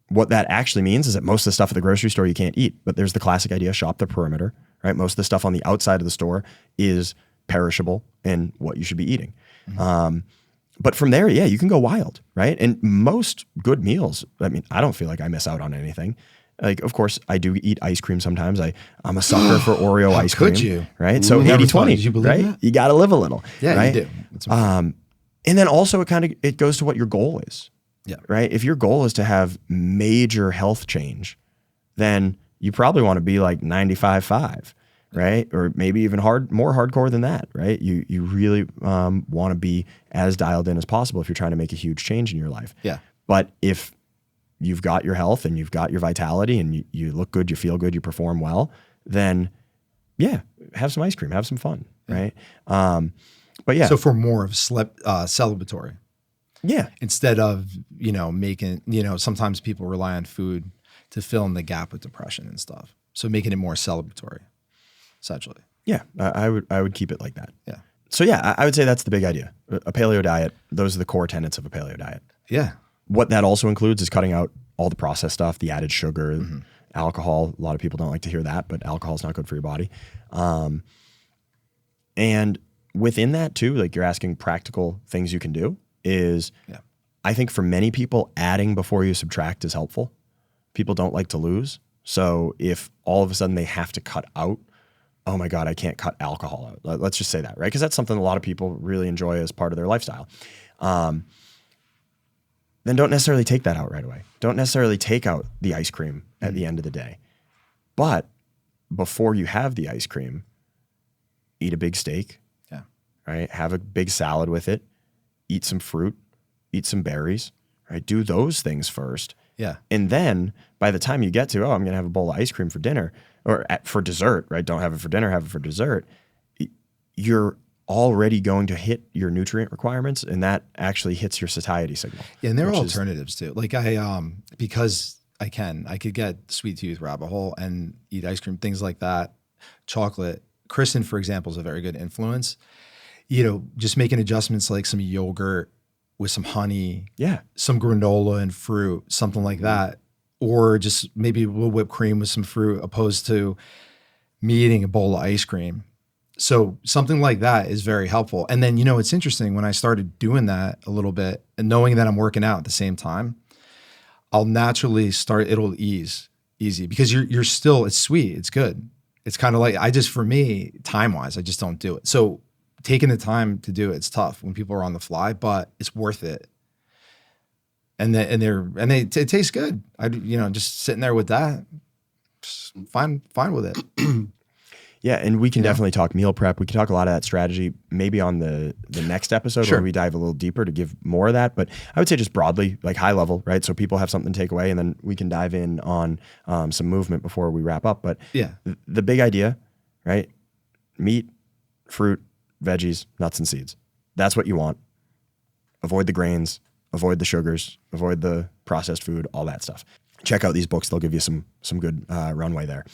what that actually means is that most of the stuff at the grocery store you can't eat, but there's the classic idea, shop the perimeter, right? Most of the stuff on the outside of the store is perishable and what you should be eating. But from there, yeah, you can go wild, right? And most good meals, I mean, I don't feel like I miss out on anything. Like, of course, I do eat ice cream sometimes. I'm a sucker for Oreo ice cream. Could you? Right? So Never 80-20, thought. Did you believe right? that? You got to live a little. Yeah, right? you do. It's important. And then also it goes to what your goal is. Yeah. Right? If your goal is to have major health change, then you probably want to be like 95.5, right? Or maybe even more hardcore than that, right? You really want to be as dialed in as possible if you're trying to make a huge change in your life. Yeah. But if you've got your health and you've got your vitality and you look good, you feel good, you perform well, then yeah, have some ice cream, have some fun, right? But yeah. So for more of celebratory. Yeah. Instead of, making, sometimes people rely on food to fill in the gap with depression and stuff. So making it more celebratory, essentially. Yeah, I would keep it like that. Yeah. So yeah, I would say that's the big idea. A paleo diet, those are the core tenets of a paleo diet. Yeah. What that also includes is cutting out all the processed stuff, the added sugar, alcohol. A lot of people don't like to hear that, but alcohol is not good for your body. And within that too, like you're asking practical things you can do is, I think for many people, adding before you subtract is helpful. People don't like to lose. So if all of a sudden they have to cut out, oh my God, I can't cut alcohol out. Let's just say that, right? Because that's something a lot of people really enjoy as part of their lifestyle. Then don't necessarily take that out right away. Don't necessarily take out the ice cream at the end of the day. But before you have the ice cream, eat a big steak, right? Have a big salad with it, eat some fruit, eat some berries, right? Do those things first. Yeah. And then by the time you get to, I'm going to have a bowl of ice cream for dinner or for dessert, right? Don't have it for dinner, have it for dessert. You're already going to hit your nutrient requirements, and that actually hits your satiety signal. Yeah, and there are alternatives too. Like because I could get sweet tooth rabbit hole and eat ice cream, things like that, chocolate. Kristen, for example, is a very good influence. Just making adjustments like some yogurt with some honey, some granola and fruit, something like that, or just maybe a little whipped cream with some fruit, opposed to me eating a bowl of ice cream. So something like that is very helpful. And then, it's interesting when I started doing that a little bit and knowing that I'm working out at the same time, I'll naturally it'll easy because you're still, it's sweet. It's good. It's kind of like, for me, time-wise, I just don't do it. So taking the time to do it's tough when people are on the fly, but it's worth it. It tastes good. Just sitting there with that, fine with it. Yeah, and we can definitely talk meal prep. We can talk a lot of that strategy maybe on the next episode where we dive a little deeper to give more of that. But I would say just broadly, like high level, right? So people have something to take away, and then we can dive in on some movement before we wrap up. But the big idea, right? Meat, fruit, veggies, nuts and seeds. That's what you want. Avoid the grains, avoid the sugars, avoid the processed food, all that stuff. Check out these books. They'll give you some good runway there.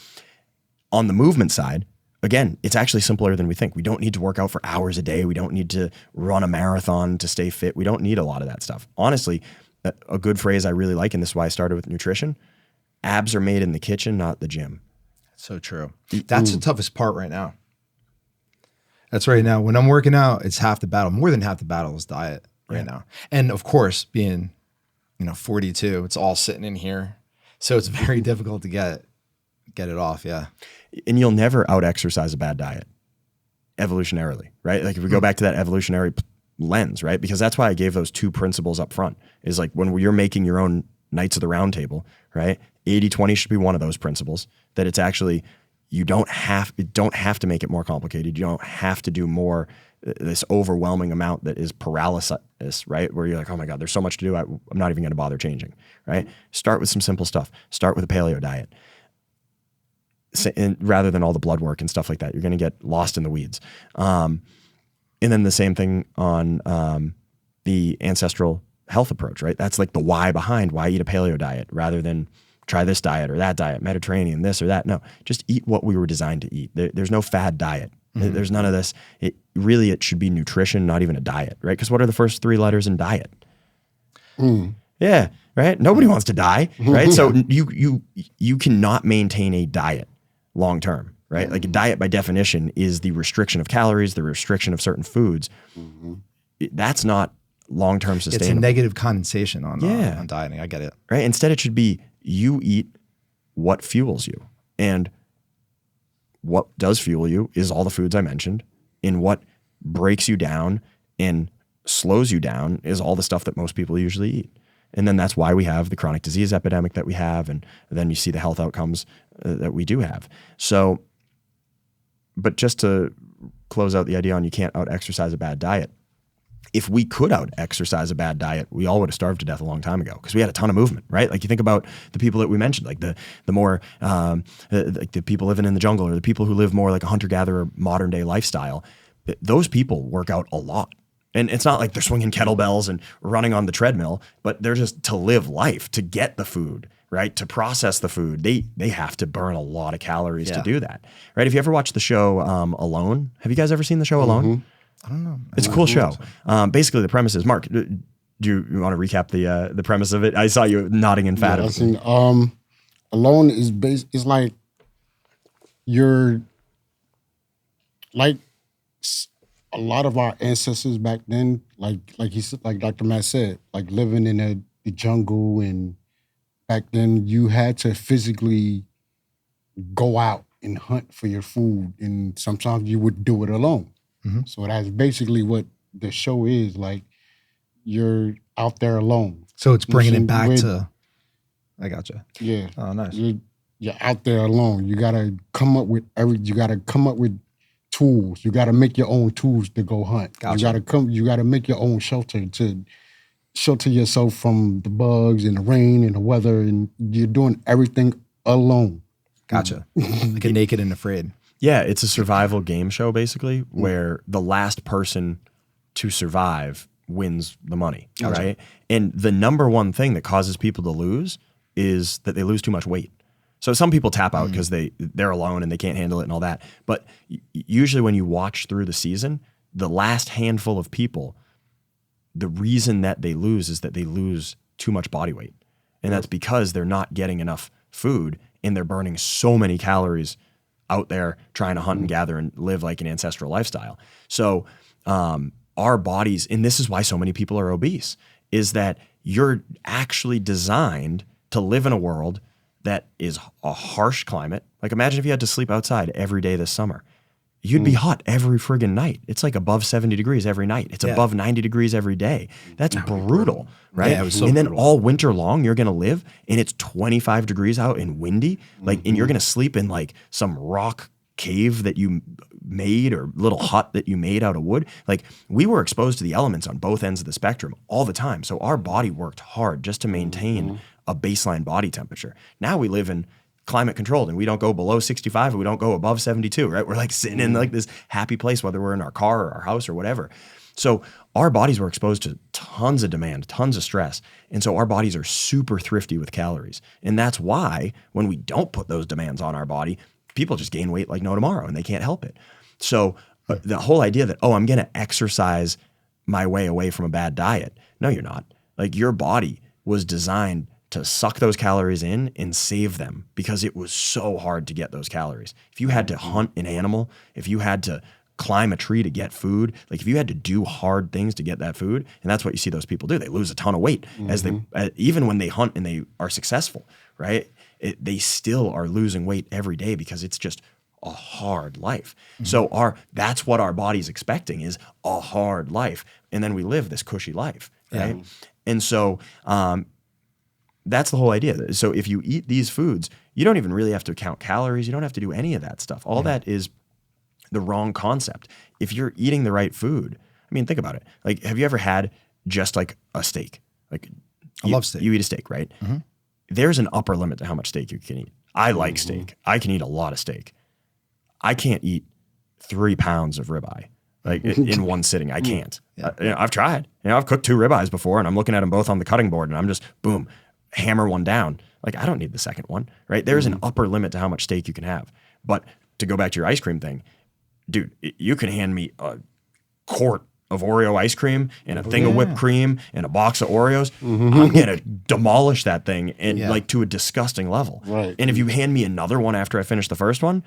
On the movement side, again, it's actually simpler than we think. We don't need to work out for hours a day. We don't need to run a marathon to stay fit. We don't need a lot of that stuff. Honestly, a good phrase I really like, and this is why I started with nutrition, abs are made in the kitchen, not the gym. So true. That's the toughest part right now. That's right now. When I'm working out, it's half the battle. More than half the battle is diet right now. And of course, being 42, it's all sitting in here. So it's very difficult to get it off. Yeah. And you'll never out-exercise a bad diet evolutionarily, right? Like if we go back to that evolutionary lens, right? Because that's why I gave those two principles up front is like when you're making your own Knights of the Round Table, right? 80-20 should be one of those principles that it's actually, you don't have to make it more complicated. You don't have to do more, this overwhelming amount that is paralysis, right? Where you're like, oh my God, there's so much to do. I'm not even going to bother changing, right? Start with some simple stuff. Start with a paleo diet. And rather than all the blood work and stuff like that, you're going to get lost in the weeds. And then the same thing on the ancestral health approach, right? That's like the why behind why eat a paleo diet rather than try this diet or that diet, Mediterranean, this or that. No, just eat what we were designed to eat. There's no fad diet. Mm-hmm. There's none of this. It should be nutrition, not even a diet, right? Because what are the first three letters in diet? Yeah, right? Nobody wants to die, right? So you cannot maintain a diet long term, right? Like a diet by definition is the restriction of calories, the restriction of certain foods. that's not long-term sustainable. It's a negative condensation on dieting. I get it. Right? Instead, it should be you eat what fuels you. And what does fuel you is all the foods I mentioned. And what breaks you down and slows you down is all the stuff that most people usually eat. And then that's why we have the chronic disease epidemic that we have. And then you see the health outcomes that we do have. So, but just to close out the idea on you can't out-exercise a bad diet. If we could out-exercise a bad diet, we all would have starved to death a long time ago because we had a ton of movement, right? Like you think about the people that we mentioned, like the more like the people living in the jungle or the people who live more like a hunter-gatherer modern day lifestyle. Those people work out a lot. And it's not like they're swinging kettlebells and running on the treadmill, but they're just to live life, to get the food, right? To process the food. They have to burn a lot of calories to do that, right? If you ever watched the show Alone, have you guys ever seen the show Alone? Mm-hmm. I don't know. It's a cool show. Basically, the premise is, Mark, do you want to recap the premise of it? I saw you nodding emphatically. Yeah, Alone is is like you're like a lot of our ancestors back then, like Dr. Matt said, like living in the jungle, and back then you had to physically go out and hunt for your food, and sometimes you would do it alone. Mm-hmm. So that's basically what the show is. Like you're out there alone. So it's bringing it back to. I gotcha. Yeah. Oh, nice. You're out there alone. You gotta come up with tools. You gotta make your own tools to go hunt. Gotcha. You gotta make your own shelter to shelter yourself from the bugs and the rain and the weather, and you're doing everything alone. Gotcha. Like a Naked and Afraid. Yeah, it's a survival game show basically where the last person to survive wins the money, right? And the number one thing that causes people to lose is that they lose too much weight. So some people tap out because they're alone and they can't handle it and all that. But usually when you watch through the season, the last handful of people, the reason that they lose is that they lose too much body weight. And that's because they're not getting enough food and they're burning so many calories out there trying to hunt and gather and live like an ancestral lifestyle. So our bodies, and this is why so many people are obese, is that you're actually designed to live in a world that is a harsh climate. Like imagine if you had to sleep outside every day this summer. You'd be hot every friggin' night. It's like above 70 degrees every night. It's above 90 degrees every day. That's brutal, right? Yeah, it was so and then brutal. all winter long, you're gonna live and it's 25 degrees out and windy. Like, and you're gonna sleep in like some rock cave that you made or little hut that you made out of wood. Like we were exposed to the elements on both ends of the spectrum all the time. So our body worked hard just to maintain a baseline body temperature. Now we live in climate controlled and we don't go below 65 and we don't go above 72, right? We're like sitting in like this happy place, whether we're in our car or our house or whatever. So our bodies were exposed to tons of demand, tons of stress. And so our bodies are super thrifty with calories. And that's why when we don't put those demands on our body, people just gain weight like no tomorrow and they can't help it. So the whole idea that, I'm going to exercise my way away from a bad diet. No, you're not. Like your body was designed to suck those calories in and save them because it was so hard to get those calories. If you had to hunt an animal, if you had to climb a tree to get food, like if you had to do hard things to get that food, and that's what you see those people do. They lose a ton of weight as they, even when they hunt and they are successful, right? They still are losing weight every day because it's just a hard life. So that's what our body's expecting is a hard life. And then we live this cushy life, right? Yeah. And so, that's the whole idea. So if you eat these foods, you don't even really have to count calories. You don't have to do any of that stuff. All that is the wrong concept. If you're eating the right food, I mean, think about it. Like, have you ever had just like a steak? Like, I love steak. You eat a steak, right? Mm-hmm. There's an upper limit to how much steak you can eat. I like steak. I can eat a lot of steak. I can't eat 3 pounds of ribeye. Like in one sitting, I can't. Yeah. I've tried. I've cooked 2 ribeyes before and I'm looking at them both on the cutting board and I'm just, boom, hammer one down. Like I don't need the second one, right? There's an upper limit to how much steak you can have. But to go back to your ice cream thing, dude, you can hand me a quart of Oreo ice cream and a thing of whipped cream and a box of Oreos. I'm going to demolish that thing and like to a disgusting level. Right. And if you hand me another one after I finish the first one,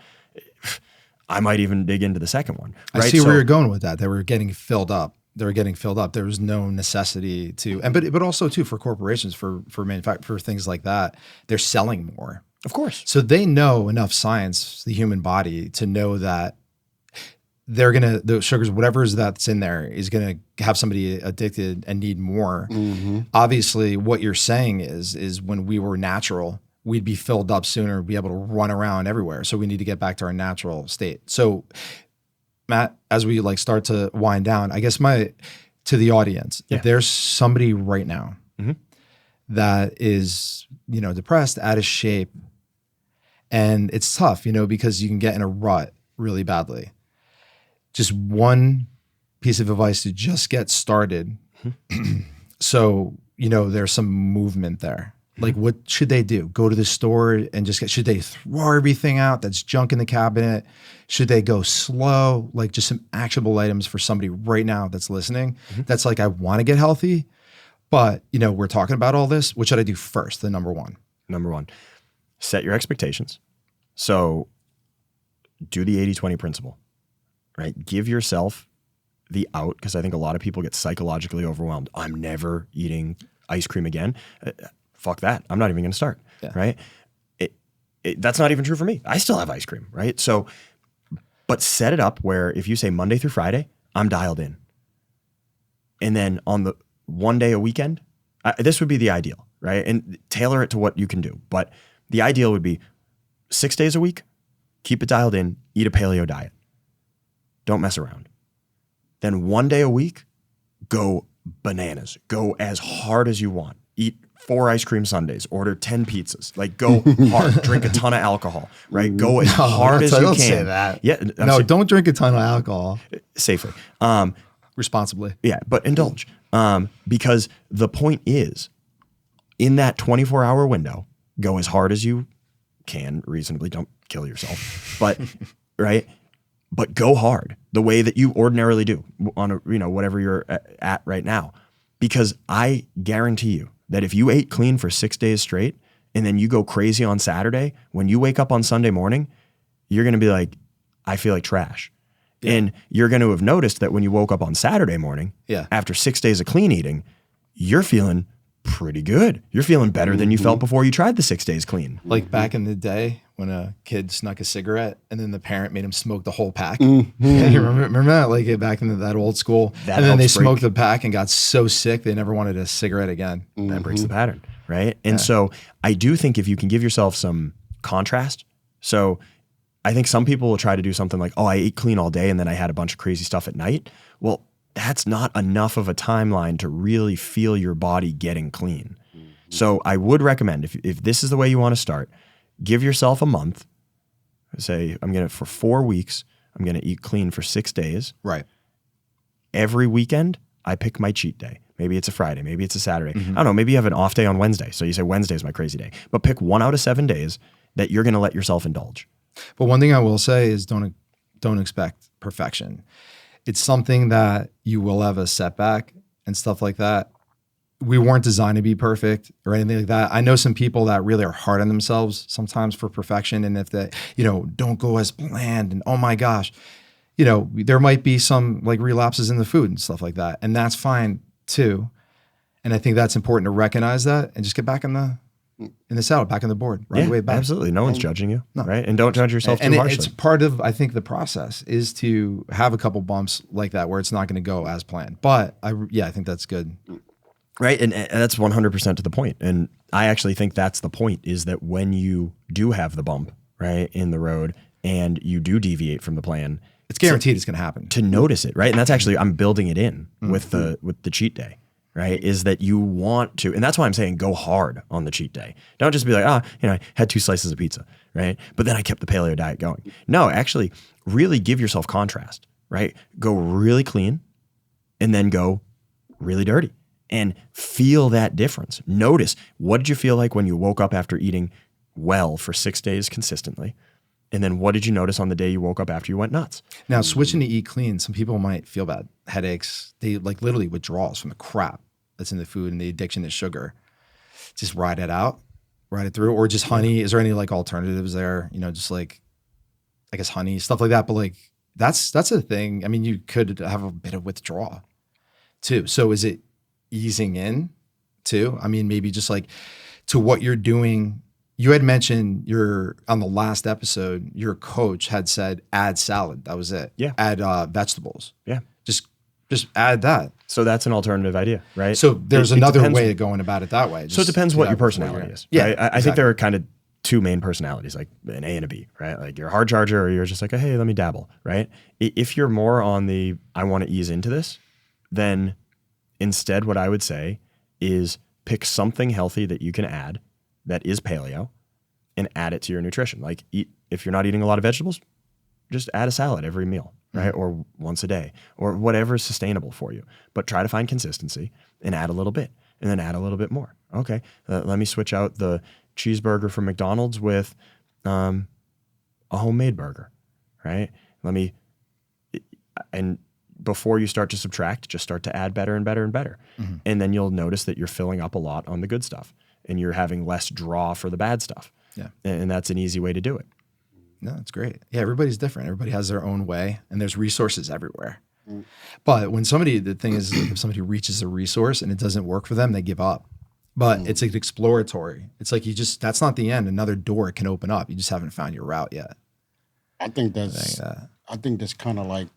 I might even dig into the second one. Right? I see where you're going with that. They were getting filled up. they're getting filled up. There was no necessity to, and but also too for corporations, for for things like that, they're selling more. Of course. So they know enough science, the human body, to know that the sugars, whatever is that's in there, is gonna have somebody addicted and need more. Obviously, what you're saying is when we were natural, we'd be filled up sooner, be able to run around everywhere. So we need to get back to our natural state. So Matt, as we like start to wind down, I guess to the audience, if there's somebody right now that is, depressed, out of shape, and it's tough, because you can get in a rut really badly. Just one piece of advice to just get started. So, there's some movement there. Like, what should they do? Go to the store and should they throw everything out that's junk in the cabinet? Should they go slow? Like, just some actionable items for somebody right now that's listening. That's like, I want to get healthy, but we're talking about all this. What should I do first? The number one, set your expectations. So do the 80-20 principle, right? Give yourself the out, because I think a lot of people get psychologically overwhelmed. I'm never eating ice cream again. Fuck that. I'm not even going to start, right? That's not even true for me. I still have ice cream, right? So, but set it up where if you say Monday through Friday, I'm dialed in. And then on the one day a weekend, this would be the ideal, right? And tailor it to what you can do. But the ideal would be 6 days a week, keep it dialed in, eat a paleo diet. Don't mess around. Then 1 day a week, go bananas. Go as hard as you want. Eat 4 ice cream sundaes, order 10 pizzas, like go hard, drink a ton of alcohol, right? Go as hard as you don't can. Say that. Yeah. Don't drink a ton of alcohol. Safely. Responsibly. Yeah, but indulge. Because the point is, in that 24-hour window, go as hard as you can reasonably. Don't kill yourself, but right? But go hard the way that you ordinarily do on whatever you're at right now. Because I guarantee you that if you ate clean for 6 days straight and then you go crazy on Saturday, when you wake up on Sunday morning, you're going to be like, I feel like trash. Yeah. And you're going to have noticed that when you woke up on Saturday morning, after 6 days of clean eating, you're feeling pretty good. You're feeling better than you felt before you tried the 6 days clean. Like back in the day when a kid snuck a cigarette and then the parent made him smoke the whole pack. Yeah, you remember that? Like back in that old school. And then they smoked the pack and got so sick they never wanted a cigarette again. That breaks the pattern, right? And so I do think if you can give yourself some contrast. So I think some people will try to do something like, I ate clean all day and then I had a bunch of crazy stuff at night. Well, that's not enough of a timeline to really feel your body getting clean. So I would recommend, if this is the way you want to start, give yourself a month. Say, for 4 weeks, I'm going to eat clean for 6 days. Right. Every weekend, I pick my cheat day. Maybe it's a Friday. Maybe it's a Saturday. I don't know. Maybe you have an off day on Wednesday. So you say Wednesday is my crazy day. But pick 1 out of 7 days that you're going to let yourself indulge. But one thing I will say is don't expect perfection. It's something that you will have a setback and stuff like that. We weren't designed to be perfect or anything like that. I know some people that really are hard on themselves sometimes for perfection. And if they, don't go as planned and oh my gosh, there might be some like relapses in the food and stuff like that. And that's fine too. And I think that's important to recognize that and just get back in the saddle, back on the board, right away back. Absolutely. No one's judging you, right? And don't judge yourself too harshly. It's part of, I think, the process is to have a couple bumps like that where it's not going to go as planned. But I think that's good. Right. And that's 100% to the point. And I actually think that's the point, is that when you do have the bump, right, in the road and you do deviate from the plan, it's guaranteed it's going to happen. To notice it, right? And that's actually, I'm building it in with the cheat day. Right, is that you want to, and that's why I'm saying go hard on the cheat day. Don't just be like, I had 2 slices of pizza, right? But then I kept the paleo diet going. No, actually, really give yourself contrast, right? Go really clean, and then go really dirty, and feel that difference. Notice, what did you feel like when you woke up after eating well for 6 days consistently? And then what did you notice on the day you woke up after you went nuts? Now, switching to eat clean, some people might feel bad. Headaches, they like literally withdrawals from the crap that's in the food and the addiction to sugar. Just ride it out, ride it through, or just honey. Is there any like alternatives there? Just like, honey, stuff like that. But like, that's a thing. I mean, you could have a bit of withdrawal. too. So is it easing in too? I mean, maybe just like to what you're doing. You had mentioned on the last episode, your coach had said, add salad. That was it. Yeah. Add vegetables. Yeah. Just add that. So that's an alternative idea, right? So there's another depends- way of going about it that way. So it depends what your personality is. Yeah, Right? I think there are kind of two main personalities, like an A and a B, right? Like you're a hard charger or you're just like, hey, let me dabble, right? If you're more on the, I want to ease into this, then instead what I would say is pick something healthy that you can add that is paleo and add it to your nutrition. Like if you're not eating a lot of vegetables, just add a salad every meal, right? Or once a day or whatever is sustainable for you. But try to find consistency and add a little bit and then add a little bit more. Okay, let me switch out the cheeseburger from McDonald's with a homemade burger, right? And before you start to subtract, just start to add better and better and better. Mm-hmm. And then you'll notice that you're filling up a lot on the good stuff and you're having less draw for the bad stuff. Yeah. And that's an easy way to do it. No, that's great. Yeah, everybody's different. Everybody has their own way, and there's resources everywhere. But when the thing is, if somebody reaches a resource and it doesn't work for them, they give up. But it's like exploratory. It's like that's not the end. Another door can open up. You just haven't found your route yet. I think that's kind of like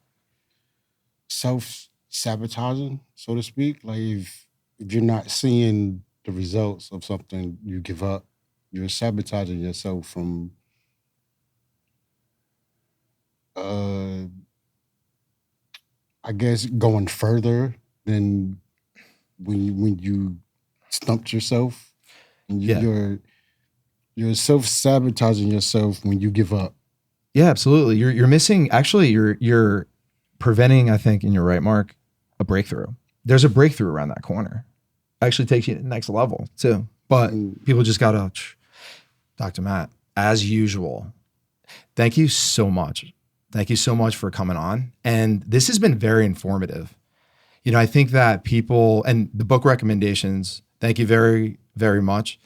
self-sabotaging, so to speak. Like if you're not seeing the results of something, you give up. You're sabotaging yourself from I guess going further than when you stumped yourself. And you're self-sabotaging yourself when you give up. Yeah, absolutely. You're missing. Actually, you're preventing. I think, and you're right, Mark, a breakthrough. There's a breakthrough around that corner. Actually, takes you to the next level too. But people just gotta. Dr. Matt, as usual, thank you so much. Thank you so much for coming on. And this has been very informative. You know, I think that people and the book recommendations. Thank you very, very much.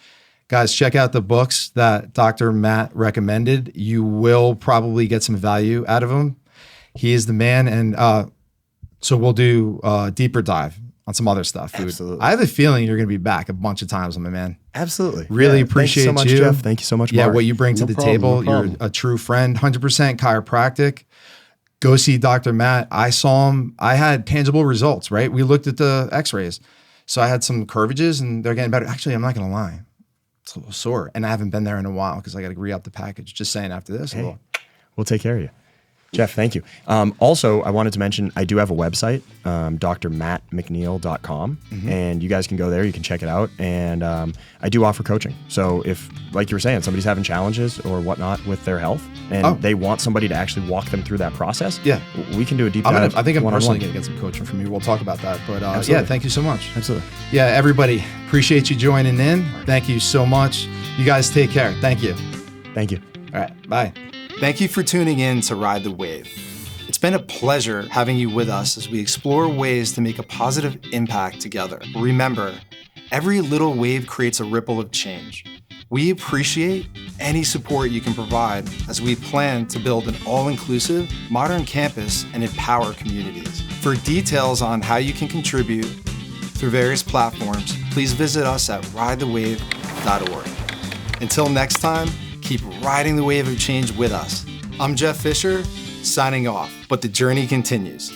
Guys, check out the books that Dr. Matt recommended. You will probably get some value out of them. He is the man. And so we'll do a deeper dive on some other stuff. Food. Absolutely. I have a feeling you're going to be back a bunch of times, my man. Absolutely. Really appreciate you. Thank you so much, Jeff. Thank you so much, Mark. Yeah, what you bring to the table. You're a true friend, 100% chiropractic. Go see Dr. Matt. I saw him. I had tangible results, right? We looked at the x-rays. So I had some curvages and they're getting better. Actually, I'm not going to lie. It's a little sore. And I haven't been there in a while because I got to re-up the package. Just saying after this. Hey, we'll take care of you. Jeff, thank you. Also, I wanted to mention, I do have a website, drmattmcneil.com, and you guys can go there. You can check it out. And I do offer coaching. So if, like you were saying, somebody's having challenges or whatnot with their health, and they want somebody to actually walk them through that process, we can do a deep dive. I think I'm personally going to get some coaching from you. We'll talk about that. But yeah, thank you so much. Absolutely. Yeah, everybody, appreciate you joining in. Thank you so much. You guys take care. Thank you. Thank you. All right. Bye. Thank you for tuning in to Ride the Wave. It's been a pleasure having you with us as we explore ways to make a positive impact together. Remember, every little wave creates a ripple of change. We appreciate any support you can provide as we plan to build an all-inclusive, modern campus and empower communities. For details on how you can contribute through various platforms, please visit us at ridethewave.org. Until next time, keep riding the wave of change with us. I'm Jeff Fisher, signing off, but the journey continues.